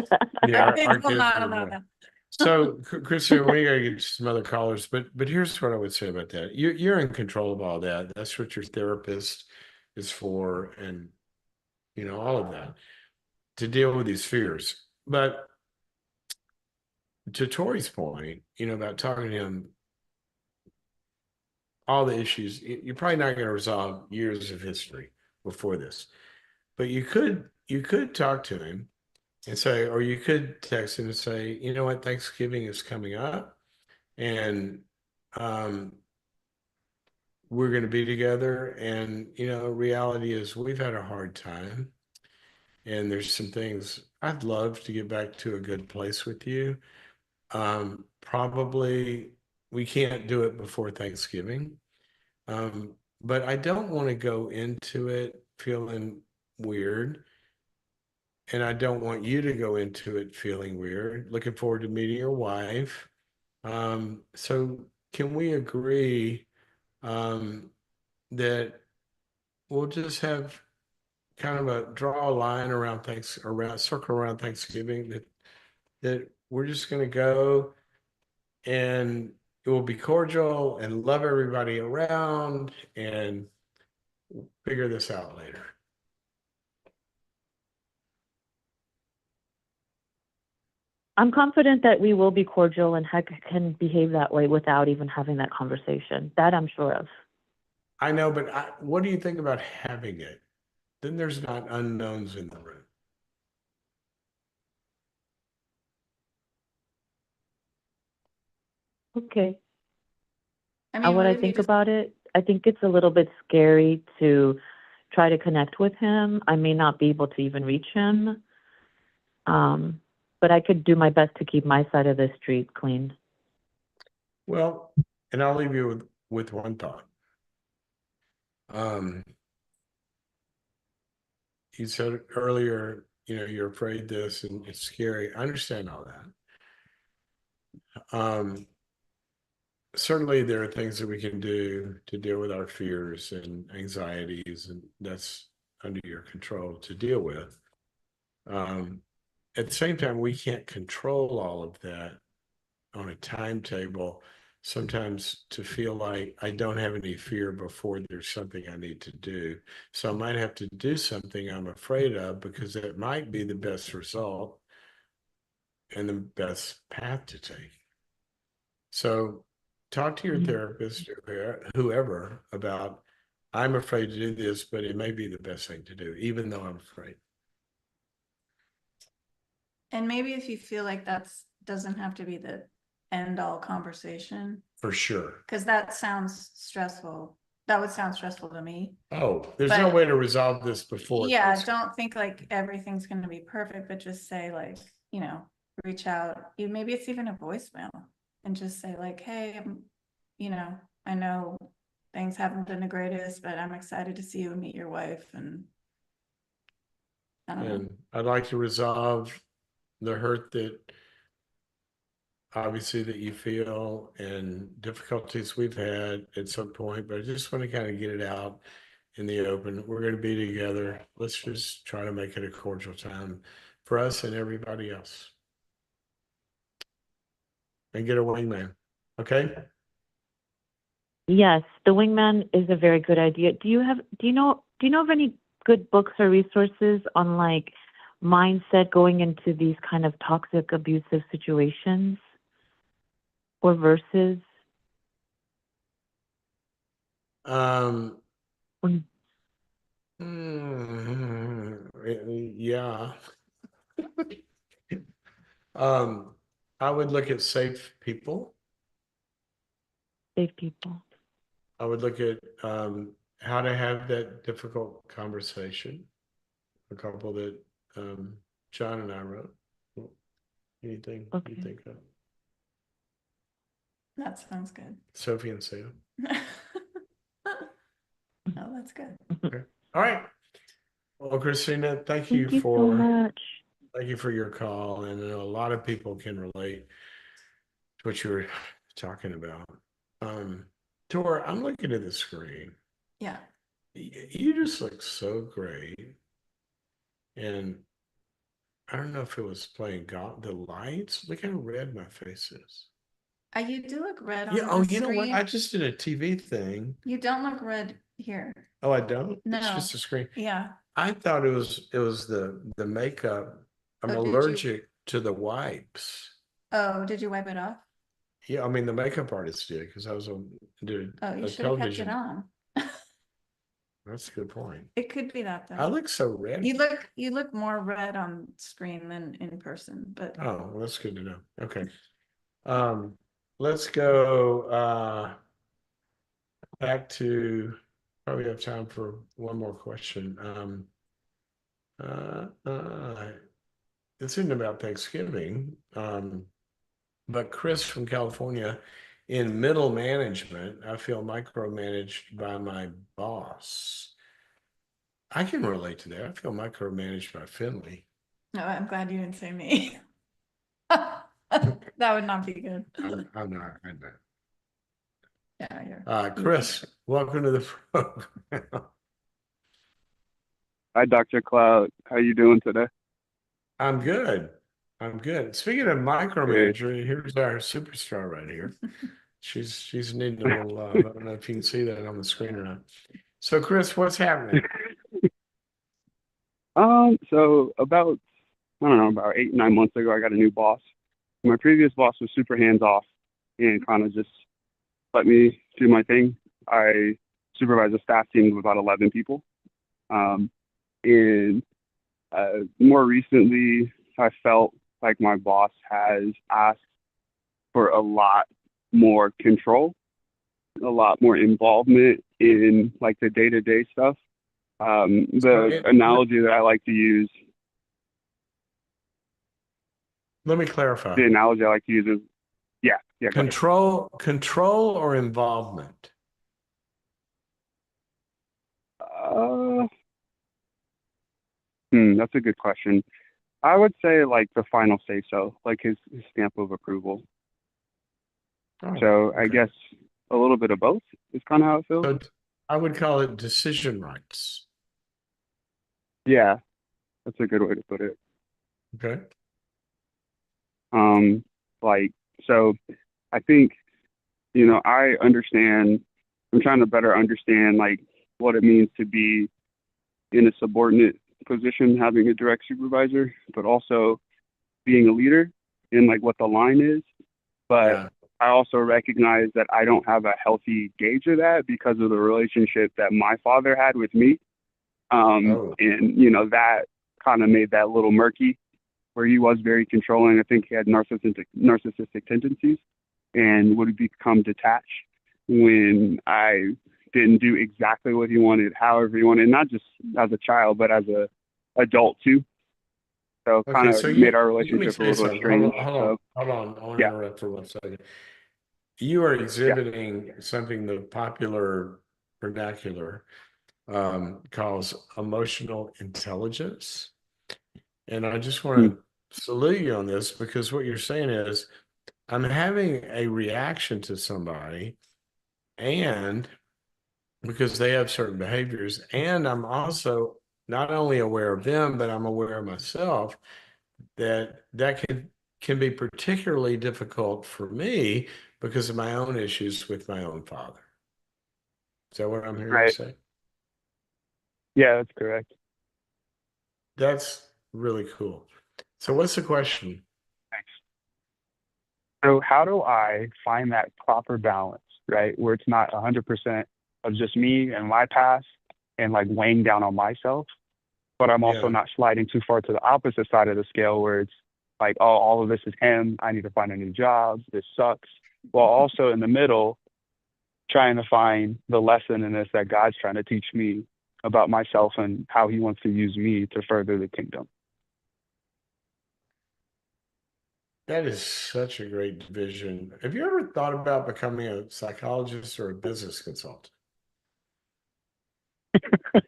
[SPEAKER 1] Yeah,
[SPEAKER 2] Our kids will
[SPEAKER 1] kids
[SPEAKER 2] not
[SPEAKER 1] would
[SPEAKER 2] allow
[SPEAKER 1] know.
[SPEAKER 2] that.
[SPEAKER 1] So, Christian, we gotta get some other callers, but here's what I would say about that. You're in control of all that. That's what your therapist is for, and all of that to deal with these fears. But to Tori's point, about talking to him, all the issues, you're probably not going to resolve years of history before this, but you could talk to him and say, or you could text him and say, you know what, Thanksgiving is coming up, and we're going to be together. And, reality is we've had a hard time. And there's some things I'd love to get back to a good place with you. Probably we can't do it before Thanksgiving. But I don't want to go into it feeling weird. And I don't want you to go into it feeling weird. Looking forward to meeting your wife. So can we agree that we'll just have kind of draw a line around circle around Thanksgiving, that we're just going to go, and it will be cordial and love everybody around, and figure this out later.
[SPEAKER 4] I'm confident that we will be cordial and can behave that way without even having that conversation. That I'm sure of.
[SPEAKER 1] I know, but what do you think about having it? Then there's not unknowns in the room.
[SPEAKER 4] Okay.
[SPEAKER 2] I mean,
[SPEAKER 4] What I
[SPEAKER 2] if you
[SPEAKER 4] think
[SPEAKER 2] just,
[SPEAKER 4] about it, I think it's a little bit scary to try to connect with him. I may not be able to even reach him. But I could do my best to keep my side of the street clean.
[SPEAKER 1] Well, and I'll leave you with one thought. You said earlier, you're afraid this and it's scary. I understand all that. Certainly there are things that we can do to deal with our fears and anxieties, and that's under your control to deal with. At the same time, we can't control all of that on a timetable. Sometimes to feel like I don't have any fear before there's something I need to do. So I might have to do something I'm afraid of because it might be the best result and the best path to take. So talk to your therapist or whoever about, I'm afraid to do this, but it may be the best thing to do, even though I'm afraid.
[SPEAKER 2] and maybe if you feel like doesn't have to be the end all conversation,
[SPEAKER 1] For sure.
[SPEAKER 2] because that sounds stressful. That would sound stressful to me.
[SPEAKER 1] Oh, there's no
[SPEAKER 2] But-
[SPEAKER 1] way to resolve this before.
[SPEAKER 2] Yeah,
[SPEAKER 1] this.
[SPEAKER 2] don't think like everything's going to be perfect, but just say like, reach out. Maybe it's even a voicemail, and just say like, hey, I know things haven't been the greatest, but I'm excited to see you and meet your wife. And I don't know.
[SPEAKER 1] And I'd like to resolve the hurt that obviously that you feel and difficulties we've had at some point, but I just want to kind of get it out in the open. We're going to be together. Let's just try to make it a cordial time for us and everybody else. And get a wingman. Okay?
[SPEAKER 4] Yes, the wingman is a very good idea. Do you know of any good books or resources on like mindset going into these kind of toxic abusive situations, or verses? Mm.
[SPEAKER 1] Yeah. I would look at safe people.
[SPEAKER 4] Save people.
[SPEAKER 1] I would look at how to have that difficult conversation. A couple that John and I wrote. Anything
[SPEAKER 4] Okay.
[SPEAKER 1] you think of?
[SPEAKER 2] That sounds good.
[SPEAKER 1] Sophie and Sam.
[SPEAKER 2] Oh, that's good.
[SPEAKER 1] Okay. All right. Well, Christina,
[SPEAKER 4] Thank you so much.
[SPEAKER 1] thank you for your call. And I know a lot of people can relate to what you were talking about. Tor, I'm looking at the screen.
[SPEAKER 2] Yeah.
[SPEAKER 1] You just look so great. And I don't know if it was playing God, the lights. Look how red my face is.
[SPEAKER 2] You do look red on
[SPEAKER 1] Yeah.
[SPEAKER 2] the
[SPEAKER 1] Oh,
[SPEAKER 2] screen.
[SPEAKER 1] you know what? I just did a TV thing.
[SPEAKER 2] You don't look red here.
[SPEAKER 1] Oh, I don't?
[SPEAKER 2] No.
[SPEAKER 1] It's just a screen.
[SPEAKER 2] Yeah.
[SPEAKER 1] I thought it was the makeup. I'm
[SPEAKER 2] Oh, did you-
[SPEAKER 1] allergic to the wipes.
[SPEAKER 2] Oh, did you wipe it off?
[SPEAKER 1] Yeah, I mean the makeup artist did because I was did
[SPEAKER 2] Oh, you
[SPEAKER 1] a
[SPEAKER 2] should have kept
[SPEAKER 1] television.
[SPEAKER 2] it on.
[SPEAKER 1] That's a good point.
[SPEAKER 2] It could be that
[SPEAKER 1] I
[SPEAKER 2] though.
[SPEAKER 1] look so red.
[SPEAKER 2] You look more red on screen than in person, but
[SPEAKER 1] Oh, well, that's good to know. Okay. Let's go back to, probably have time for one more question. It's in about Thanksgiving. But Chris from California, in middle management, I feel micromanaged by my boss. I can relate to that. I feel micromanaged by Finley.
[SPEAKER 2] No, I'm glad you didn't say me. That would not be good.
[SPEAKER 1] I'm not. I'm not.
[SPEAKER 2] Yeah,
[SPEAKER 1] Chris, welcome to the program.
[SPEAKER 5] Hi, Dr. Cloud. How you doing today?
[SPEAKER 1] I'm good. I'm good. Speaking of micromanager, here's our superstar right here. She's needing a little love. I don't know if you can see that on the screen or not. So, Chris, what's happening?
[SPEAKER 5] So about, I don't know, about 8, 9 months ago, I got a new boss. My previous boss was super hands off and kind of just let me do my thing. I supervise a staff team of about 11 people. And more recently, I felt like my boss has asked for a lot more control, a lot more involvement in like the day-to-day stuff. The analogy that I like to use,
[SPEAKER 1] Let me clarify.
[SPEAKER 5] the analogy I like to use is, yeah, go ahead.
[SPEAKER 1] Control or involvement?
[SPEAKER 5] That's a good question. I would say like the final say so, like his stamp of approval.
[SPEAKER 1] Oh,
[SPEAKER 5] So I
[SPEAKER 1] okay.
[SPEAKER 5] guess a little bit of both is kind of how it feels.
[SPEAKER 1] So I would call it decision rights.
[SPEAKER 5] Yeah, that's a good way to put it.
[SPEAKER 1] Okay.
[SPEAKER 5] Like, so I think, I understand, I'm trying to better understand like what it means to be in a subordinate position, having a direct supervisor, but also being a leader and like what the line is. But
[SPEAKER 1] Yeah.
[SPEAKER 5] I also recognize that I don't have a healthy gauge of that because of the relationship that my father had with me.
[SPEAKER 1] Oh.
[SPEAKER 5] And, that kind of made that a little murky where he was very controlling. I think he had narcissistic tendencies and would become detached when I didn't do exactly what he wanted, however he wanted, not just as a child, but as a adult too. So
[SPEAKER 1] Okay,
[SPEAKER 5] kind of
[SPEAKER 1] so
[SPEAKER 5] made our
[SPEAKER 1] let me
[SPEAKER 5] relationship a
[SPEAKER 1] say
[SPEAKER 5] little
[SPEAKER 1] something.
[SPEAKER 5] strange.
[SPEAKER 1] Hold on. I want to
[SPEAKER 5] Yeah.
[SPEAKER 1] interrupt for 1 second. You are exhibiting something the popular vernacular calls emotional intelligence. And I just want to salute you on this because what you're saying is I'm having a reaction to somebody and because they have certain behaviors, and I'm also not only aware of them, but I'm aware of myself that can be particularly difficult for me because of my own issues with my own father. Is that what I'm hearing you
[SPEAKER 5] Right.
[SPEAKER 1] say?
[SPEAKER 5] Yeah, that's correct.
[SPEAKER 1] That's really cool. So what's the question?
[SPEAKER 5] Thanks. So how do I find that proper balance, right? Where it's not 100% of just me and my past and like weighing down on myself, but I'm also
[SPEAKER 1] Yeah.
[SPEAKER 5] not sliding too far to the opposite side of the scale where it's like, oh, all of this is him. I need to find a new job. This sucks. While also in the middle, trying to find the lesson in this that God's trying to teach me about myself and how he wants to use me to further the kingdom.
[SPEAKER 1] That is such a great vision. Have you ever thought about becoming a psychologist or a business consultant?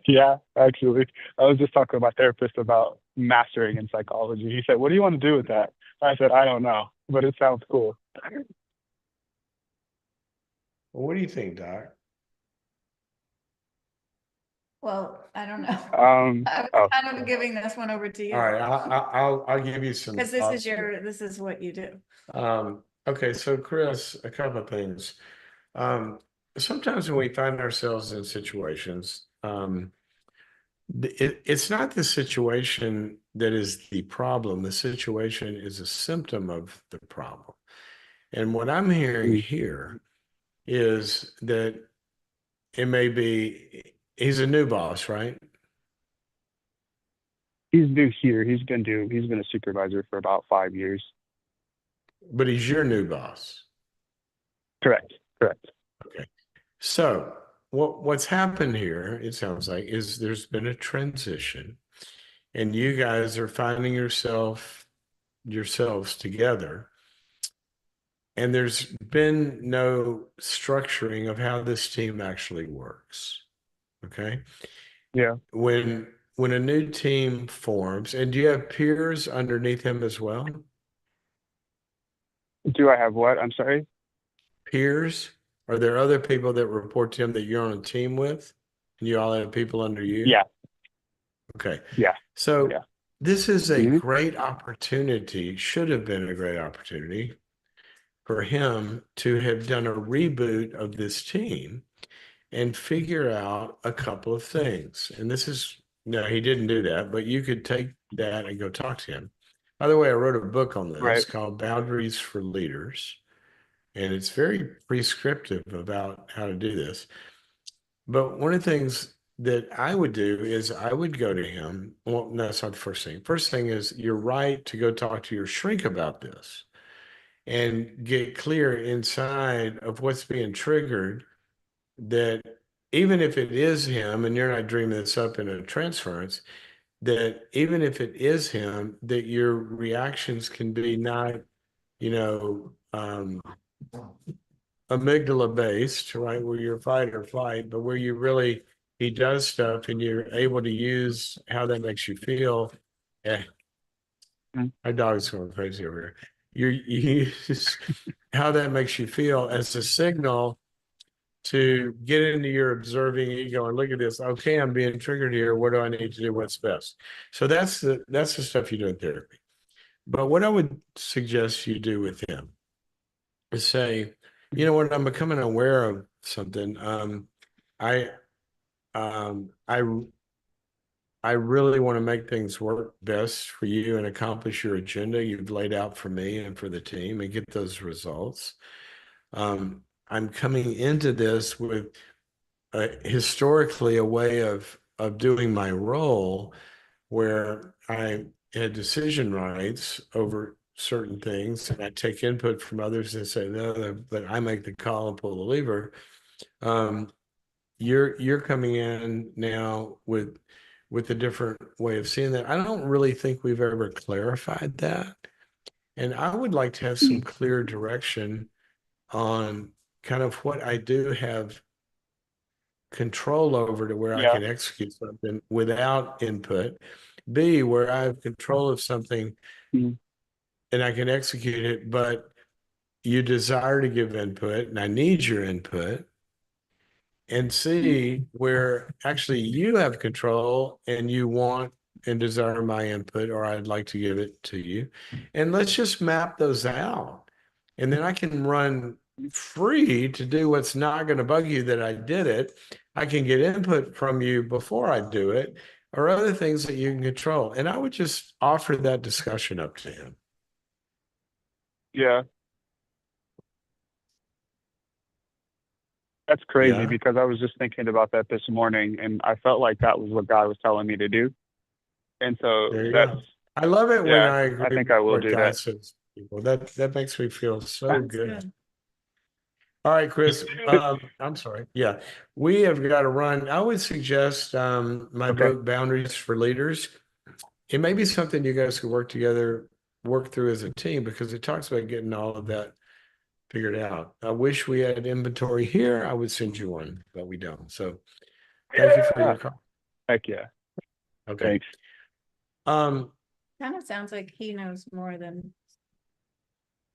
[SPEAKER 5] Yeah, actually. I was just talking to my therapist about mastering in psychology. He said, what do you want to do with that? I said, I don't know, but it sounds cool.
[SPEAKER 1] Well, what do you think, Doc?
[SPEAKER 2] Well, I don't know. I was
[SPEAKER 5] Oh,
[SPEAKER 2] kind of giving this one over to you.
[SPEAKER 1] All right, I'll give you some
[SPEAKER 2] Because
[SPEAKER 1] thoughts.
[SPEAKER 2] this is what you do.
[SPEAKER 1] Okay, so Chris, a couple of things. Sometimes when we find ourselves in situations, it's not the situation that is the problem. The situation is a symptom of the problem. And what I'm hearing here is that it may be, he's a new boss, right?
[SPEAKER 5] he's new here. He's been a supervisor for about 5 years.
[SPEAKER 1] But he's your new boss.
[SPEAKER 5] Correct.
[SPEAKER 1] Okay. So what's happened here, it sounds like, is there's been a transition and you guys are finding yourselves together. And there's been no structuring of how this team actually works. Okay.
[SPEAKER 5] Yeah.
[SPEAKER 1] When a new team forms, and do you have peers underneath him as well?
[SPEAKER 5] Do I have what? I'm sorry.
[SPEAKER 1] Peers? Are there other people that report to him that you're on a team with? And you all have people under you?
[SPEAKER 5] Yeah.
[SPEAKER 1] Okay.
[SPEAKER 5] Yeah.
[SPEAKER 1] So
[SPEAKER 5] Yeah.
[SPEAKER 1] this is a
[SPEAKER 5] Mhm.
[SPEAKER 1] great opportunity, should have been a great opportunity for him to have done a reboot of this team and figure out a couple of things. And this is, no, he didn't do that, but you could take that and go talk to him. By the way, I wrote a book on
[SPEAKER 5] Right.
[SPEAKER 1] this called Boundaries for Leaders, and it's very prescriptive about how to do this. But one of the things that I would do is I would go to him. Well, no, that's not the first thing. First thing is you're right to go talk to your shrink about this and get clear inside of what's being triggered, that even if it is him and you're not dreaming this up in a transference, that even if it is him, that your reactions can be not, amygdala based, right? Where you're fight or flight, but where you really, he does stuff and you're able to use how that makes you feel. Yeah.
[SPEAKER 5] Mm.
[SPEAKER 1] My dog's going crazy over here. You use how that makes you feel as a signal to get into your observing ego and look at this. Okay, I'm being triggered here. What do I need to do? What's best? So that's the stuff you do in therapy. But what I would suggest you do with him is say, you know what, I'm becoming aware of something. I I I really want to make things work best for you and accomplish your agenda you've laid out for me and for the team and get those results. I'm coming into this with historically a way of doing my role where I had decision rights over certain things, and I take input from others and say no, but I make the call and pull the lever. Um, you're coming in now with a different way of seeing that. I don't really think we've ever clarified that, and I would like to have some clear direction on kind of what I do have control over to where I
[SPEAKER 5] Yeah.
[SPEAKER 1] can execute something without input. B, where I have control of something
[SPEAKER 5] Mhm.
[SPEAKER 1] and I can execute it, but you desire to give input and I need your input. And C, where actually you have control and you want and desire my input, or I'd like to give it to you. And let's just map those out. And then I can run free to do what's not going to bug you that I did it. I can get input from you before I do it, or other things that you can control. And I would just offer that discussion up to him.
[SPEAKER 5] Yeah. That's crazy
[SPEAKER 1] Yeah.
[SPEAKER 5] because I was just thinking about that this morning and I felt like that was what God was telling me to do. And so
[SPEAKER 1] There you
[SPEAKER 5] that's,
[SPEAKER 1] go. I love it when
[SPEAKER 5] yeah,
[SPEAKER 1] I
[SPEAKER 5] I
[SPEAKER 1] agree
[SPEAKER 5] think
[SPEAKER 1] with
[SPEAKER 5] I will
[SPEAKER 1] what
[SPEAKER 5] do
[SPEAKER 1] God
[SPEAKER 5] that.
[SPEAKER 1] says to people. That makes me feel so
[SPEAKER 2] That's
[SPEAKER 1] good.
[SPEAKER 2] good.
[SPEAKER 1] All right, Chris. I'm sorry. Yeah, we have got to run. I would suggest my
[SPEAKER 5] Okay.
[SPEAKER 1] book, Boundaries for Leaders. It may be something you guys could work together, work through as a team, because it talks about getting all of that figured out. I wish we had inventory here. I would send you one, but we don't. So thank you for
[SPEAKER 5] Yeah.
[SPEAKER 1] your call.
[SPEAKER 5] Heck yeah.
[SPEAKER 1] Okay.
[SPEAKER 5] Thanks.
[SPEAKER 1] Um,
[SPEAKER 2] Kind of sounds like he knows more than,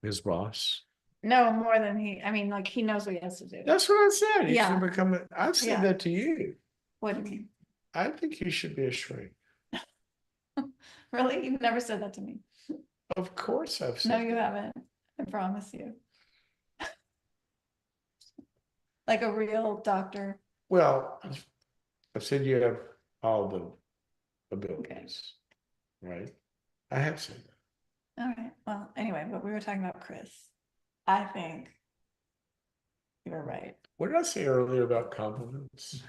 [SPEAKER 1] his boss.
[SPEAKER 2] no, more than he, I mean, like he knows what he has to do.
[SPEAKER 1] That's what I said. He
[SPEAKER 2] Yeah.
[SPEAKER 1] should become I've said
[SPEAKER 2] Yeah.
[SPEAKER 1] that to you.
[SPEAKER 2] What do you mean?
[SPEAKER 1] I think you should be a shrink.
[SPEAKER 2] Really? You've never said that to me.
[SPEAKER 1] Of course I've said
[SPEAKER 2] No, you
[SPEAKER 1] that.
[SPEAKER 2] haven't. I promise you. Like a real doctor.
[SPEAKER 1] Well, I've said you have all the abilities, right? I have said that.
[SPEAKER 2] All right. Well, anyway, but we were talking about Chris. I think you're right.
[SPEAKER 1] What did I say earlier about compliments?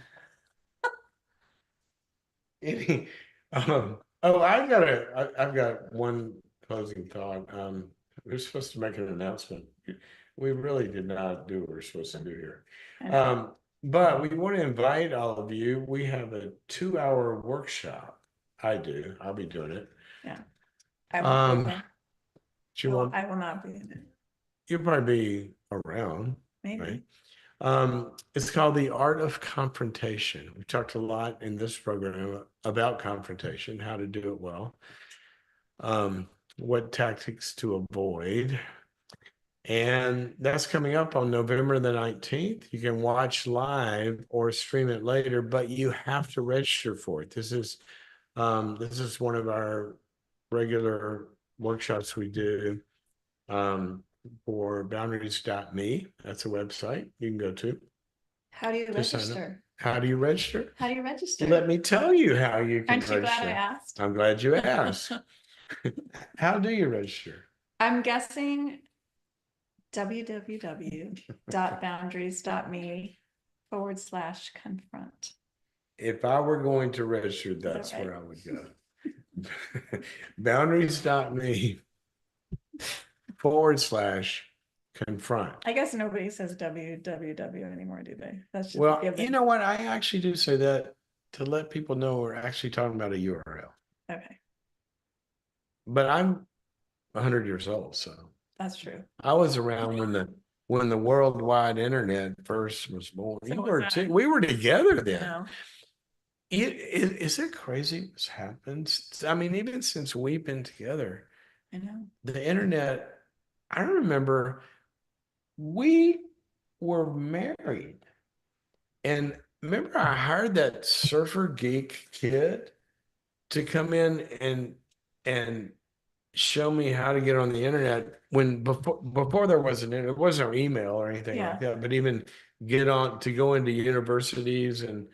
[SPEAKER 1] Any, I've got one closing thought. We're supposed to make an announcement. We really did not do what we're supposed to do here.
[SPEAKER 2] Okay.
[SPEAKER 1] But we want to invite all of you. We have a 2-hour workshop. I do. I'll be doing it.
[SPEAKER 2] Yeah. I won't be there.
[SPEAKER 1] Do you want?
[SPEAKER 2] I will not be in it.
[SPEAKER 1] You'll probably be around,
[SPEAKER 2] Maybe.
[SPEAKER 1] right? It's called The Art of Confrontation. We talked a lot in this program about confrontation, how to do it well, what tactics to avoid. And that's coming up on November the 19th. You can watch live or stream it later, but you have to register for it. This is one of our regular workshops we do for boundaries.me. That's a website you can go to.
[SPEAKER 2] How do you
[SPEAKER 1] to sign up.
[SPEAKER 2] register?
[SPEAKER 1] How do you register?
[SPEAKER 2] How do you register?
[SPEAKER 1] Let me tell you how you can
[SPEAKER 2] Aren't you glad I
[SPEAKER 1] register.
[SPEAKER 2] asked?
[SPEAKER 1] I'm glad you asked. How do you register?
[SPEAKER 2] I'm guessing www.boundaries.me/confront.
[SPEAKER 1] If I were going to register, that's
[SPEAKER 2] right?
[SPEAKER 1] where I would go. boundaries.me/confront.
[SPEAKER 2] I guess nobody says www anymore, do they? That's just
[SPEAKER 1] Well,
[SPEAKER 2] given.
[SPEAKER 1] you know what? I actually do say that to let people know we're actually talking about a URL.
[SPEAKER 2] Okay,
[SPEAKER 1] But I'm 100 years old, so
[SPEAKER 2] that's true.
[SPEAKER 1] I was around when the World Wide Internet first was born.
[SPEAKER 2] So
[SPEAKER 1] You
[SPEAKER 2] was
[SPEAKER 1] were
[SPEAKER 2] I.
[SPEAKER 1] too. We were together
[SPEAKER 2] You
[SPEAKER 1] then.
[SPEAKER 2] know?
[SPEAKER 1] Is it crazy what's happened? I mean, even since we've been together,
[SPEAKER 2] I know.
[SPEAKER 1] the internet, I remember we were married. And remember, I hired that surfer geek kid to come in and show me how to get on the internet when before there wasn't it wasn't email or anything like that, but even get on to go into universities, and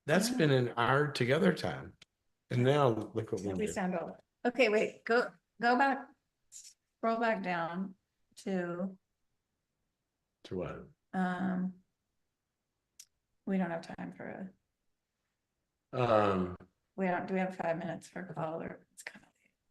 [SPEAKER 1] that's been in our together time. And now look what
[SPEAKER 2] We
[SPEAKER 1] we do.
[SPEAKER 2] sound old. Okay, wait, go back, scroll back down to
[SPEAKER 1] To what?
[SPEAKER 2] we don't have time for do we have 5 minutes for a call, or it's kind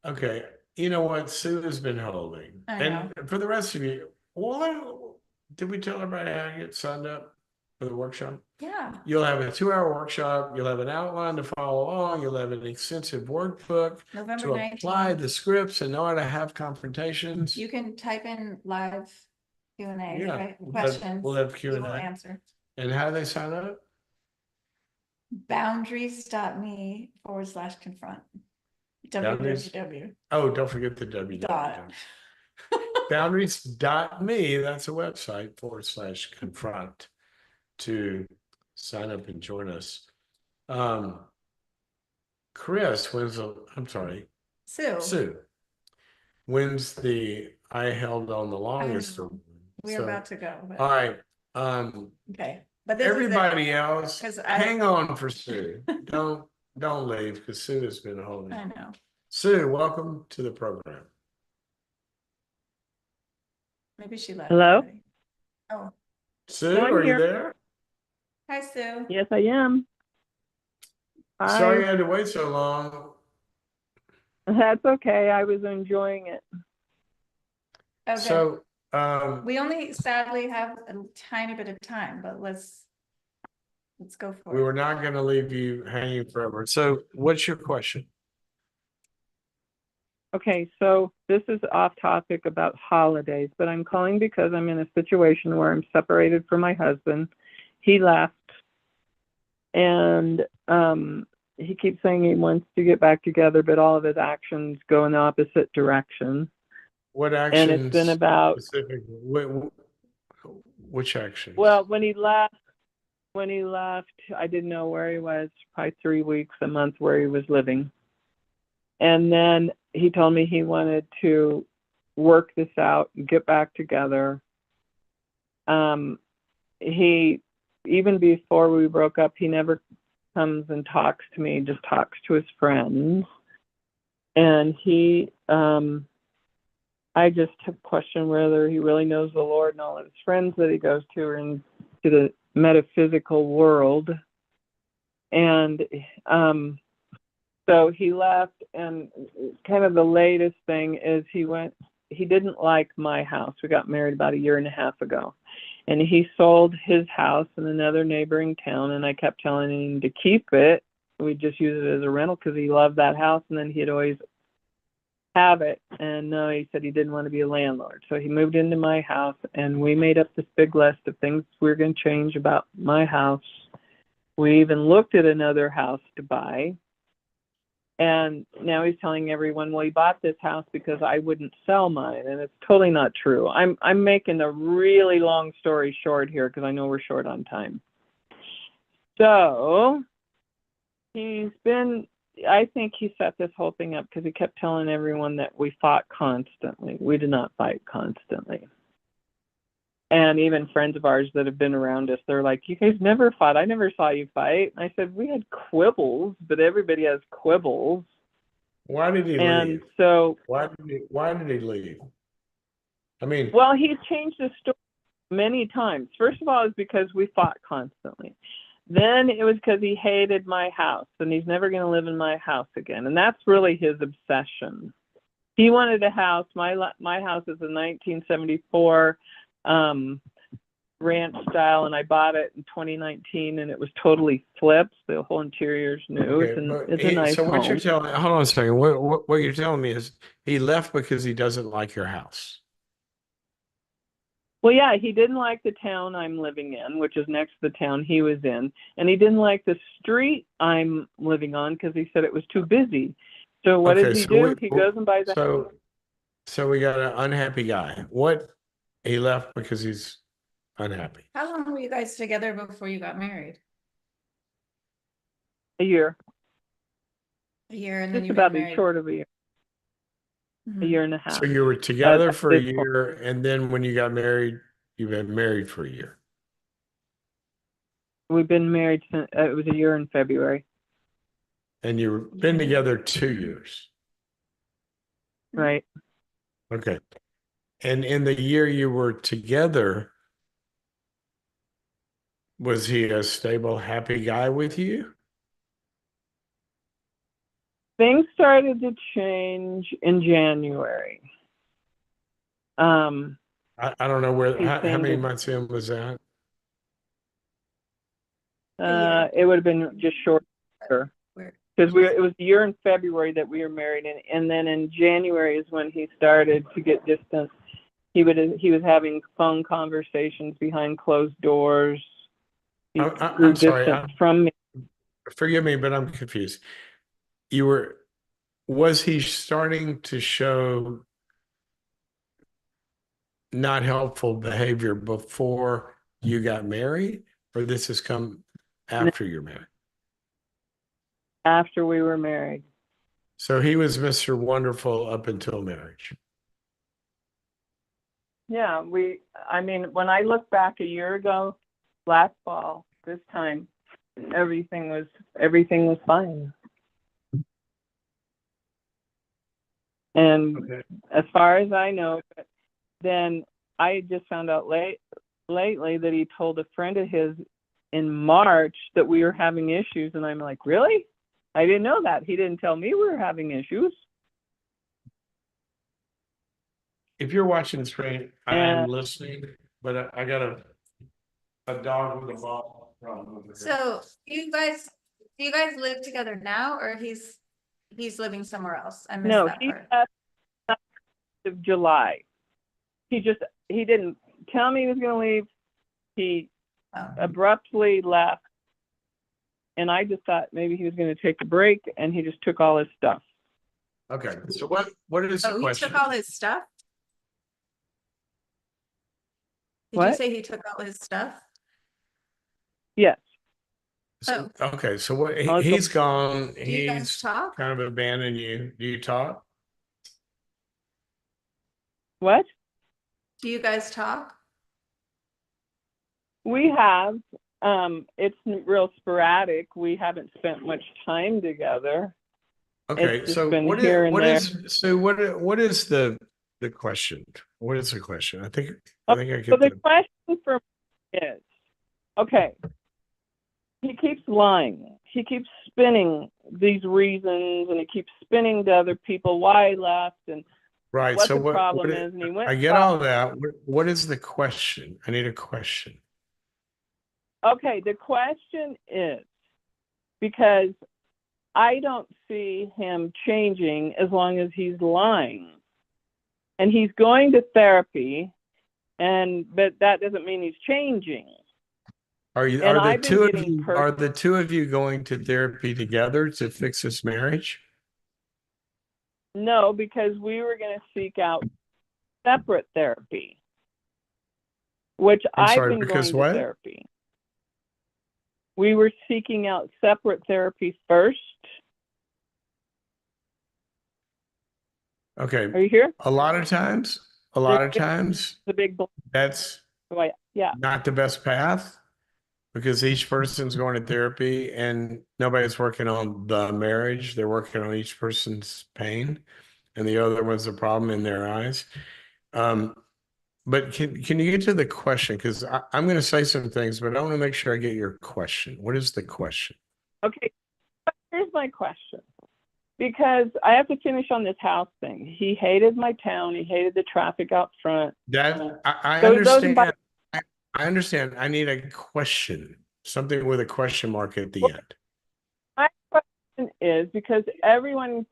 [SPEAKER 2] of
[SPEAKER 1] Okay. You know what? Sue has been holding.
[SPEAKER 2] I know.
[SPEAKER 1] And for the rest of you, well, did we tell everybody how to get signed up for the workshop?
[SPEAKER 2] yeah.
[SPEAKER 1] You'll have a 2-hour workshop. You'll have an outline to follow along. You'll have an extensive workbook
[SPEAKER 2] November
[SPEAKER 1] to
[SPEAKER 2] 19th.
[SPEAKER 1] apply the scripts and know how to have confrontations.
[SPEAKER 2] You can type in live Q&A,
[SPEAKER 1] Yeah,
[SPEAKER 2] right?
[SPEAKER 1] we'll have
[SPEAKER 2] We will
[SPEAKER 1] Q&A.
[SPEAKER 2] answer.
[SPEAKER 1] And how do they sign up?
[SPEAKER 2] Boundaries.me/confront.
[SPEAKER 1] Boundaries.
[SPEAKER 2] www.
[SPEAKER 1] Oh, don't forget the www.
[SPEAKER 2] Dot.
[SPEAKER 1] Boundaries.me. That's a website /confront to sign up and join us. Chris, I'm sorry, Sue, when's the I held on the longest
[SPEAKER 2] know.
[SPEAKER 1] one?
[SPEAKER 2] We're about to go. But,
[SPEAKER 1] All right.
[SPEAKER 2] okay. But this
[SPEAKER 1] Everybody
[SPEAKER 2] is
[SPEAKER 1] else,
[SPEAKER 2] 'cause
[SPEAKER 1] hang on for Sue. Don't leave, because Sue has been holding.
[SPEAKER 2] I know.
[SPEAKER 1] Sue, welcome to the program.
[SPEAKER 2] Maybe she left.
[SPEAKER 6] Hello?
[SPEAKER 2] already. Oh,
[SPEAKER 1] Sue,
[SPEAKER 6] No, I'm
[SPEAKER 1] are you
[SPEAKER 6] here.
[SPEAKER 1] there?
[SPEAKER 2] hi, Sue.
[SPEAKER 6] Yes, I am.
[SPEAKER 1] Sorry you
[SPEAKER 6] Hi.
[SPEAKER 1] had to wait so long.
[SPEAKER 6] That's okay. I was enjoying it.
[SPEAKER 2] Okay.
[SPEAKER 1] So,
[SPEAKER 2] We only sadly have a tiny bit of time, but let's go for
[SPEAKER 1] we
[SPEAKER 2] it.
[SPEAKER 1] were not going to leave you hanging forever. So, what's your question?
[SPEAKER 6] Okay, so this is off topic about holidays, but I'm calling because I'm in a situation where I'm separated from my husband. He left, and he keeps saying he wants to get back together, but all of his actions go in the opposite direction.
[SPEAKER 1] What actions?
[SPEAKER 6] And it's been about
[SPEAKER 1] which actions?
[SPEAKER 6] Well, when he left, I didn't know where he was, probably 3 weeks, a month, where he was living. And then he told me he wanted to work this out and get back together. He, even before we broke up, he never comes and talks to me, just talks to his friends. And he, I just have questioned whether he really knows the Lord, and all of his friends that he goes to are into the metaphysical world. And so he left, and kind of the latest thing is he didn't like my house. We got married about 1.5 years ago. and he sold his house in another neighboring town, and I kept telling him to keep it. We'd just use it as a rental because he loved that house, and then he'd always have it. And no, he said he didn't want to be a landlord. So he moved into my house, and we made up this big list of things we were going to change about my house. We even looked at another house to buy. And now he's telling everyone, well, he bought this house because I wouldn't sell mine. And it's totally not true. I'm making a really long story short here because I know we're short on time. So I think he set this whole thing up because he kept telling everyone that we fought constantly. We did not fight constantly. And even friends of ours that have been around us, they're like, you guys never fought. I never saw you fight. And I said, we had quibbles, but everybody has quibbles.
[SPEAKER 1] Why did he
[SPEAKER 6] and
[SPEAKER 1] leave?
[SPEAKER 6] So
[SPEAKER 1] why did he leave? I mean,
[SPEAKER 6] well, he's changed his story many times. First of all, it's because we fought constantly. Then it was because he hated my house and he's never going to live in my house again. And that's really his obsession. He wanted a house. My house is a 1974 ranch style, and I bought it in 2019, and it was totally flipped. The whole interior's new.
[SPEAKER 1] okay,
[SPEAKER 6] It's a nice
[SPEAKER 1] so what
[SPEAKER 6] home.
[SPEAKER 1] you're telling, hold on a second. What you're telling me is he left because he doesn't like your house.
[SPEAKER 6] Well, yeah, he didn't like the town I'm living in, which is next to the town he was in. And he didn't like the street I'm living on because he said it was too busy. So what does he do? He goes and buys a
[SPEAKER 1] So we got an unhappy guy. He left because he's unhappy.
[SPEAKER 2] How long were you guys together before you got married?
[SPEAKER 6] year.
[SPEAKER 2] A year, and then
[SPEAKER 6] Just
[SPEAKER 2] you've been
[SPEAKER 6] about
[SPEAKER 2] married.
[SPEAKER 6] short of a year.
[SPEAKER 2] Mhm.
[SPEAKER 6] A year and a half.
[SPEAKER 1] So you were together
[SPEAKER 6] At
[SPEAKER 1] for a
[SPEAKER 6] this point.
[SPEAKER 1] year, and then when you got married, you've been married for a year.
[SPEAKER 6] We've been married since it was a year in February.
[SPEAKER 1] And you've been together 2 years.
[SPEAKER 6] Right.
[SPEAKER 1] Okay. And in the year you were together, was he a stable, happy guy with you?
[SPEAKER 6] Things started to change in January.
[SPEAKER 1] I don't know
[SPEAKER 6] He
[SPEAKER 1] how many
[SPEAKER 6] changed-
[SPEAKER 1] months in was that?
[SPEAKER 6] It would have been just short because it was a year in February that we were married, and then in January is when he started to get distant. He was having phone conversations behind closed doors. He grew
[SPEAKER 1] I'm sorry.
[SPEAKER 6] distant from me.
[SPEAKER 1] Forgive me, but I'm confused. Was he starting to show not helpful behavior before you got married, or this has come after you're married?
[SPEAKER 6] After we were married.
[SPEAKER 1] So he was Mr. Wonderful up until marriage.
[SPEAKER 6] Yeah, I mean, when I look back a year ago, last fall, this time, everything was fine. And
[SPEAKER 1] Okay.
[SPEAKER 6] as far as I know, then I just found out lately that he told a friend of his in March that we were having issues, and I'm like, really? I didn't know that. He didn't tell me we were having issues.
[SPEAKER 1] If you're watching the screen, I am listening, but I got a dog with a ball problem over here.
[SPEAKER 2] So do you guys live together now, or he's living somewhere else? I missed
[SPEAKER 6] No,
[SPEAKER 2] that
[SPEAKER 6] he
[SPEAKER 2] part.
[SPEAKER 6] left of July. He didn't tell me he was going to leave. He
[SPEAKER 2] Oh.
[SPEAKER 6] abruptly left, and I just thought maybe he was going to take a break, and he just took all his stuff.
[SPEAKER 1] Okay, so what is the
[SPEAKER 2] Oh, he
[SPEAKER 1] question?
[SPEAKER 2] took all his stuff? Did you
[SPEAKER 6] What?
[SPEAKER 2] say he took all his stuff?
[SPEAKER 6] Yes.
[SPEAKER 1] So, okay, so what
[SPEAKER 6] Also-
[SPEAKER 1] he's gone.
[SPEAKER 2] Do you guys
[SPEAKER 1] He's
[SPEAKER 2] talk?
[SPEAKER 1] kind of abandoned you. Do you talk?
[SPEAKER 6] What?
[SPEAKER 2] Do you guys talk?
[SPEAKER 6] We have. It's real sporadic. We haven't spent much time together.
[SPEAKER 1] Okay,
[SPEAKER 6] It's just
[SPEAKER 1] so
[SPEAKER 6] been
[SPEAKER 1] what
[SPEAKER 6] here and there.
[SPEAKER 1] what is the question? What is the question? I think I
[SPEAKER 6] So
[SPEAKER 1] get
[SPEAKER 6] the question for me is, okay, he keeps lying. He keeps spinning these reasons, and he keeps spinning to other people why he left. And
[SPEAKER 1] Right.
[SPEAKER 6] what
[SPEAKER 1] So
[SPEAKER 6] the
[SPEAKER 1] what
[SPEAKER 6] problem
[SPEAKER 1] is,
[SPEAKER 6] is, and he went
[SPEAKER 1] I
[SPEAKER 6] and
[SPEAKER 1] get
[SPEAKER 6] saw.
[SPEAKER 1] all that. What is the question? I need a question.
[SPEAKER 6] Okay, the question is, because I don't see him changing as long as he's lying. And he's going to therapy, but that doesn't mean he's changing.
[SPEAKER 1] Are you,
[SPEAKER 6] And
[SPEAKER 1] are the
[SPEAKER 6] I've been
[SPEAKER 1] two of
[SPEAKER 6] getting
[SPEAKER 1] you, are the two of you going to therapy together to fix this marriage?
[SPEAKER 6] No, because we were going to seek out separate therapy, which
[SPEAKER 1] I'm
[SPEAKER 6] I've
[SPEAKER 1] sorry,
[SPEAKER 6] been
[SPEAKER 1] because
[SPEAKER 6] going to
[SPEAKER 1] what?
[SPEAKER 6] therapy. We were seeking out separate therapy first.
[SPEAKER 1] Okay.
[SPEAKER 6] Are you here?
[SPEAKER 1] A lot of times,
[SPEAKER 6] The big
[SPEAKER 1] that's
[SPEAKER 6] boy. Yeah.
[SPEAKER 1] not the best path because each person's going to therapy and nobody's working on the marriage. They're working on each person's pain and the other one's a problem in their eyes. But can you get to the question? Because I'm going to say some things, but I want to make sure I get your question. What is the question?
[SPEAKER 6] Okay. Here's my question. Because I have to finish on this house thing. He hated my town. He hated the traffic out front.
[SPEAKER 1] That I
[SPEAKER 6] Those
[SPEAKER 1] understand.
[SPEAKER 6] about-
[SPEAKER 1] I understand. I need a question, something with a question mark at the end.
[SPEAKER 6] My question is, because everyone,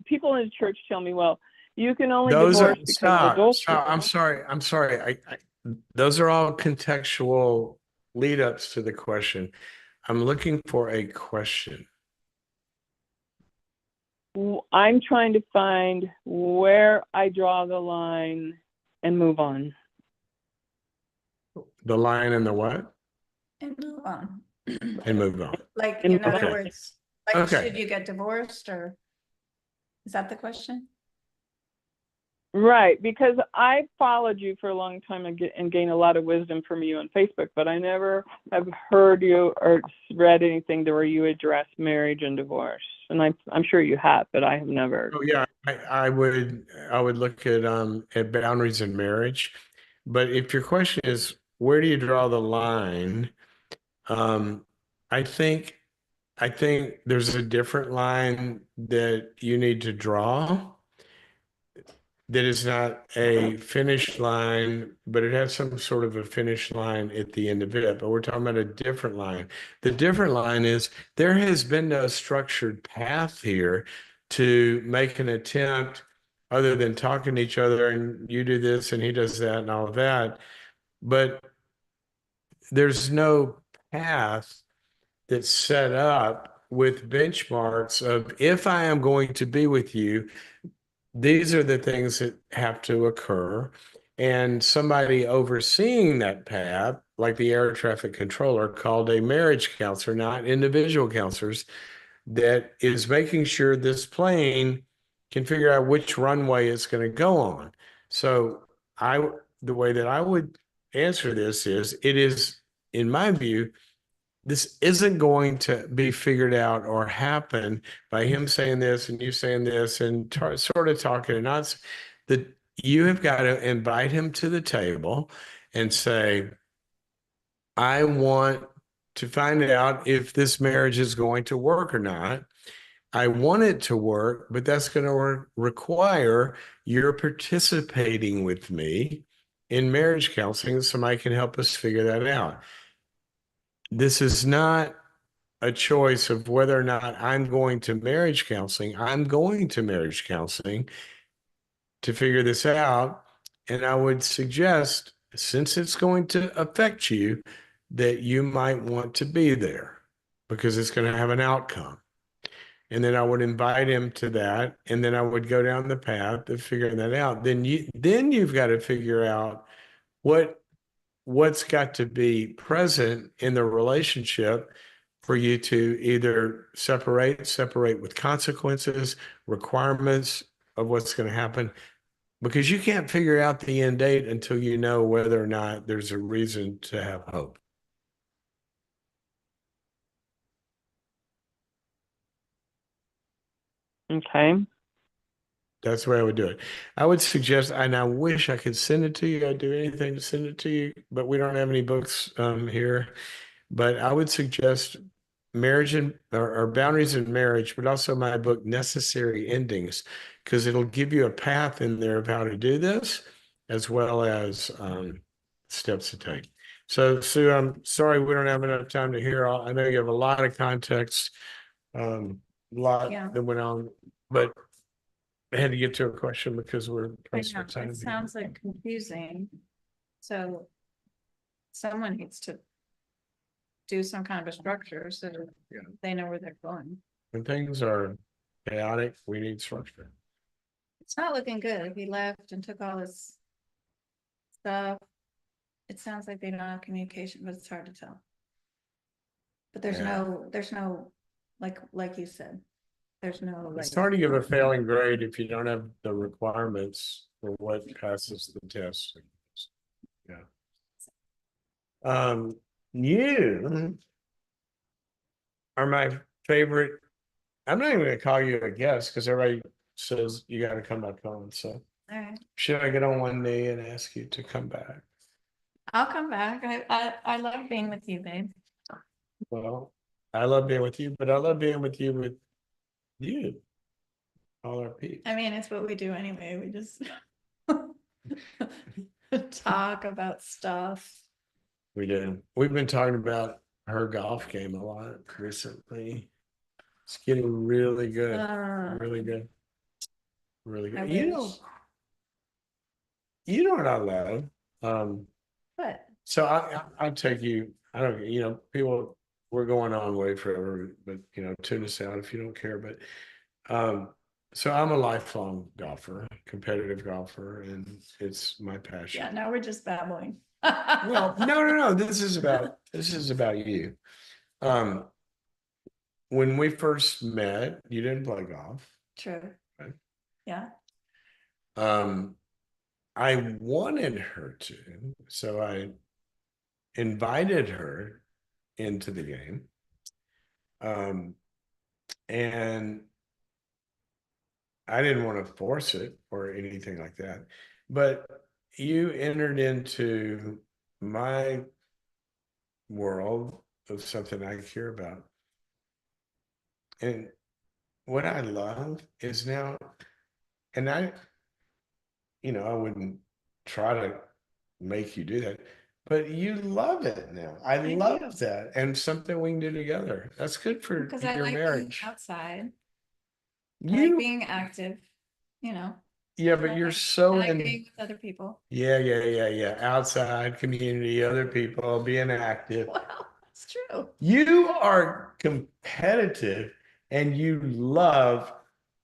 [SPEAKER 6] people in the church tell me, well, you can only divorce because of adultery.
[SPEAKER 1] Stop. I'm sorry. Those are all contextual lead ups to the question. I'm looking for a question.
[SPEAKER 6] I'm trying to find where I draw the line and move on.
[SPEAKER 1] The line and the what?
[SPEAKER 2] And move on.
[SPEAKER 1] And move on.
[SPEAKER 2] Like, in other
[SPEAKER 1] Okay.
[SPEAKER 2] words, like,
[SPEAKER 1] Okay.
[SPEAKER 2] should you get divorced, or is that the question?
[SPEAKER 6] Right, because I followed you for a long time and gained a lot of wisdom from you on Facebook, but I never have heard you or read anything where you address marriage and divorce. And I'm sure you have, but I have never.
[SPEAKER 1] Oh yeah, I would look at boundaries in marriage. But if your question is where do you draw the line? Um, I think there's a different line that you need to draw that is not a finish line, but it has some sort of a finish line at the end of it. But we're talking about a different line. The different line is there has been no structured path here to make an attempt other than talking to each other and you do this and he does that and all of that. But there's no path that's set up with benchmarks of if I am going to be with you, these are the things that have to occur. And somebody overseeing that path, like the air traffic controller, called a marriage counselor, not individual counselors, that is making sure this plane can figure out which runway it's going to go on. So the way that I would answer this is, it is, in my view, this isn't going to be figured out or happen by him saying this and you saying this and sort of talking and not that you have got to invite him to the table and say, I want to find out if this marriage is going to work or not. I want it to work, but that's going to require your participating with me in marriage counseling. Somebody can help us figure that out. This is not a choice of whether or not I'm going to marriage counseling. I'm going to marriage counseling to figure this out. And I would suggest, since it's going to affect you, that you might want to be there because it's going to have an outcome. And then I would invite him to that. And then I would go down the path of figuring that out. Then you've got to figure out what's got to be present in the relationship for you to either separate with consequences, requirements of what's going to happen, because you can't figure out the end date until you know whether or not there's a reason to have hope.
[SPEAKER 6] Okay.
[SPEAKER 1] That's the way I would do it. I would suggest, and I wish I could send it to you. I'd do anything to send it to you, but we don't have any books here. But I would suggest Marriage and or Boundaries in Marriage, but also my book Necessary Endings, because it'll give you a path in there of how to do this, as well as steps to take. So Sue, I'm sorry we don't have enough time to hear all. I know you have a lot of context, a lot
[SPEAKER 2] Yeah.
[SPEAKER 1] that went on, but I had to get to a question because we're
[SPEAKER 2] I
[SPEAKER 1] pressed
[SPEAKER 2] know,
[SPEAKER 1] for time.
[SPEAKER 2] it sounds like confusing. So someone needs to do some kind of a structure so that
[SPEAKER 1] Yeah.
[SPEAKER 2] they know where they're going.
[SPEAKER 1] When things are chaotic, we need structure.
[SPEAKER 2] It's not looking good. If he left and took all his stuff, it sounds like they don't have communication, but it's hard to tell. But there's
[SPEAKER 1] Yeah.
[SPEAKER 2] no, like you said, there's no like.
[SPEAKER 1] It's hard to give a failing grade if you don't have the requirements for what passes the test. Yeah. You are my favorite. I'm not even gonna call you a guest because everybody says you gotta come back on. So
[SPEAKER 2] All right,
[SPEAKER 1] should I get on one knee and ask you to come back?
[SPEAKER 2] I'll come back. I love being with you, babe.
[SPEAKER 1] Well, I love being with you, but I love being with you, all our peeps.
[SPEAKER 2] I mean, it's what we do anyway. We just talk about stuff.
[SPEAKER 1] We do. We've been talking about her golf game a lot recently. It's getting really good. Really good. Really
[SPEAKER 2] I
[SPEAKER 1] good. You know,
[SPEAKER 2] wish.
[SPEAKER 1] you know what I love?
[SPEAKER 2] But
[SPEAKER 1] So I'll take you, I don't, people, we're going on way forever, but tune us out if you don't care. But so I'm a lifelong golfer, competitive golfer, and it's my passion.
[SPEAKER 2] yeah, now we're just babbling.
[SPEAKER 1] Well, no. This is about you. When we first met, you didn't play golf.
[SPEAKER 2] True.
[SPEAKER 1] Right?
[SPEAKER 2] Yeah.
[SPEAKER 1] I wanted her to, so I invited her into the game. And I didn't want to force it or anything like that. But you entered into my world of something I care about. And what I love is now, and I wouldn't try to make you do that, but you love it now. I love that. And something we can do together. That's good for
[SPEAKER 2] Because I
[SPEAKER 1] your
[SPEAKER 2] like being
[SPEAKER 1] marriage.
[SPEAKER 2] outside. I like
[SPEAKER 1] You,
[SPEAKER 2] being active,
[SPEAKER 1] yeah, but
[SPEAKER 2] I
[SPEAKER 1] you're
[SPEAKER 2] like-
[SPEAKER 1] so
[SPEAKER 2] I like
[SPEAKER 1] in.
[SPEAKER 2] being with other people.
[SPEAKER 1] Yeah. Outside community, other people, being active.
[SPEAKER 2] Well, that's true.
[SPEAKER 1] You are competitive and you love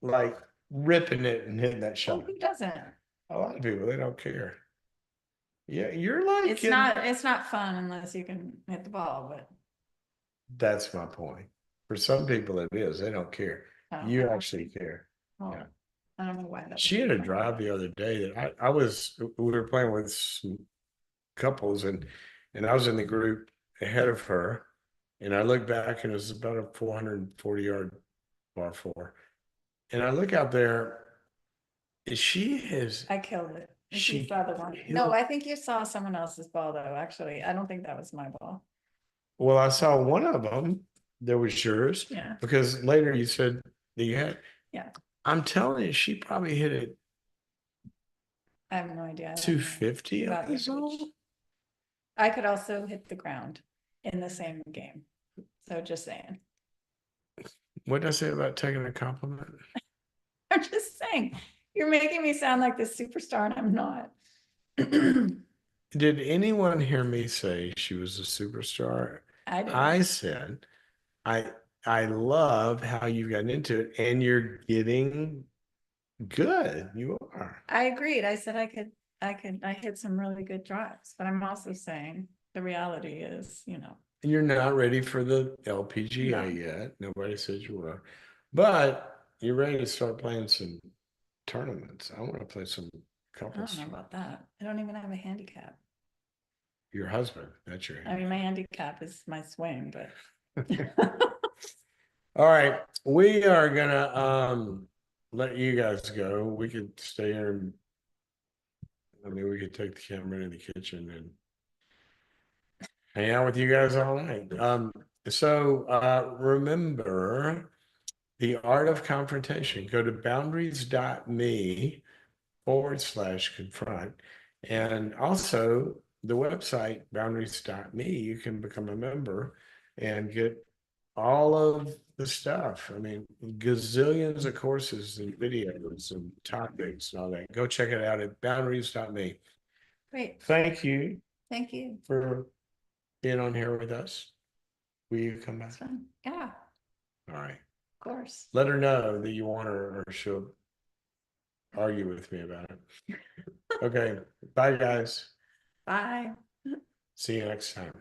[SPEAKER 1] like ripping it and hitting that
[SPEAKER 2] Well,
[SPEAKER 1] shot.
[SPEAKER 2] who doesn't?
[SPEAKER 1] A lot of people, they don't care. Yeah, you're like
[SPEAKER 2] It's not fun unless you can hit the ball, but
[SPEAKER 1] that's my point. For some people it is, they don't care.
[SPEAKER 2] Oh,
[SPEAKER 1] You
[SPEAKER 2] I-
[SPEAKER 1] actually care.
[SPEAKER 2] oh,
[SPEAKER 1] Yeah.
[SPEAKER 2] I don't know why that.
[SPEAKER 1] She had a drive the other day that we were playing with some couples and I was in the group ahead of her and I looked back and it was about a 440-yard par four. And I look out there, she has,
[SPEAKER 2] I killed it. If
[SPEAKER 1] She
[SPEAKER 2] you saw the one.
[SPEAKER 1] killed-
[SPEAKER 2] No, I think you saw someone else's ball though, actually. I don't think that was my ball.
[SPEAKER 1] well, I saw one of them that was yours
[SPEAKER 2] Yeah,
[SPEAKER 1] because later you said that you had.
[SPEAKER 2] Yeah.
[SPEAKER 1] I'm telling you, she probably hit it
[SPEAKER 2] I have no idea. I don't know
[SPEAKER 1] 250
[SPEAKER 2] about
[SPEAKER 1] on this
[SPEAKER 2] average.
[SPEAKER 1] all.
[SPEAKER 2] I could also hit the ground in the same game. So just saying.
[SPEAKER 1] What did I say about taking a compliment?
[SPEAKER 2] I'm just saying, you're making me sound like this superstar and I'm not.
[SPEAKER 1] Did anyone hear me say she was a superstar?
[SPEAKER 2] I did.
[SPEAKER 1] I said, I love how you've gotten into it and you're getting good. You are.
[SPEAKER 2] I agreed. I said I hit some really good drives, but I'm also saying the reality is,
[SPEAKER 1] You're not ready for the LPGA
[SPEAKER 2] No.
[SPEAKER 1] yet. Nobody says you are. But you're ready to start playing some tournaments. I want to play some
[SPEAKER 2] I
[SPEAKER 1] couples.
[SPEAKER 2] don't know about that. I don't even have a handicap.
[SPEAKER 1] Your husband, that's your
[SPEAKER 2] I mean, my handicap is my swing, but
[SPEAKER 1] All right. We are gonna let you guys go. We could stay here and we could take the camera into the kitchen and hang out with you guys all night. So remember the art of confrontation. Go to boundaries.me/confront. And also the website boundaries.me. You can become a member and get all of the stuff. I mean, gazillions of courses and videos and topics and all that. Go check it out at boundaries.me.
[SPEAKER 2] Great.
[SPEAKER 1] Thank you
[SPEAKER 2] Thank you.
[SPEAKER 1] for being on here with us. Will you come back?
[SPEAKER 2] It's fun. Yeah,
[SPEAKER 1] All right.
[SPEAKER 2] of course.
[SPEAKER 1] Let her know that you want her or she'll argue with me about it. Okay. Bye, guys.
[SPEAKER 2] Bye.
[SPEAKER 1] See you next time.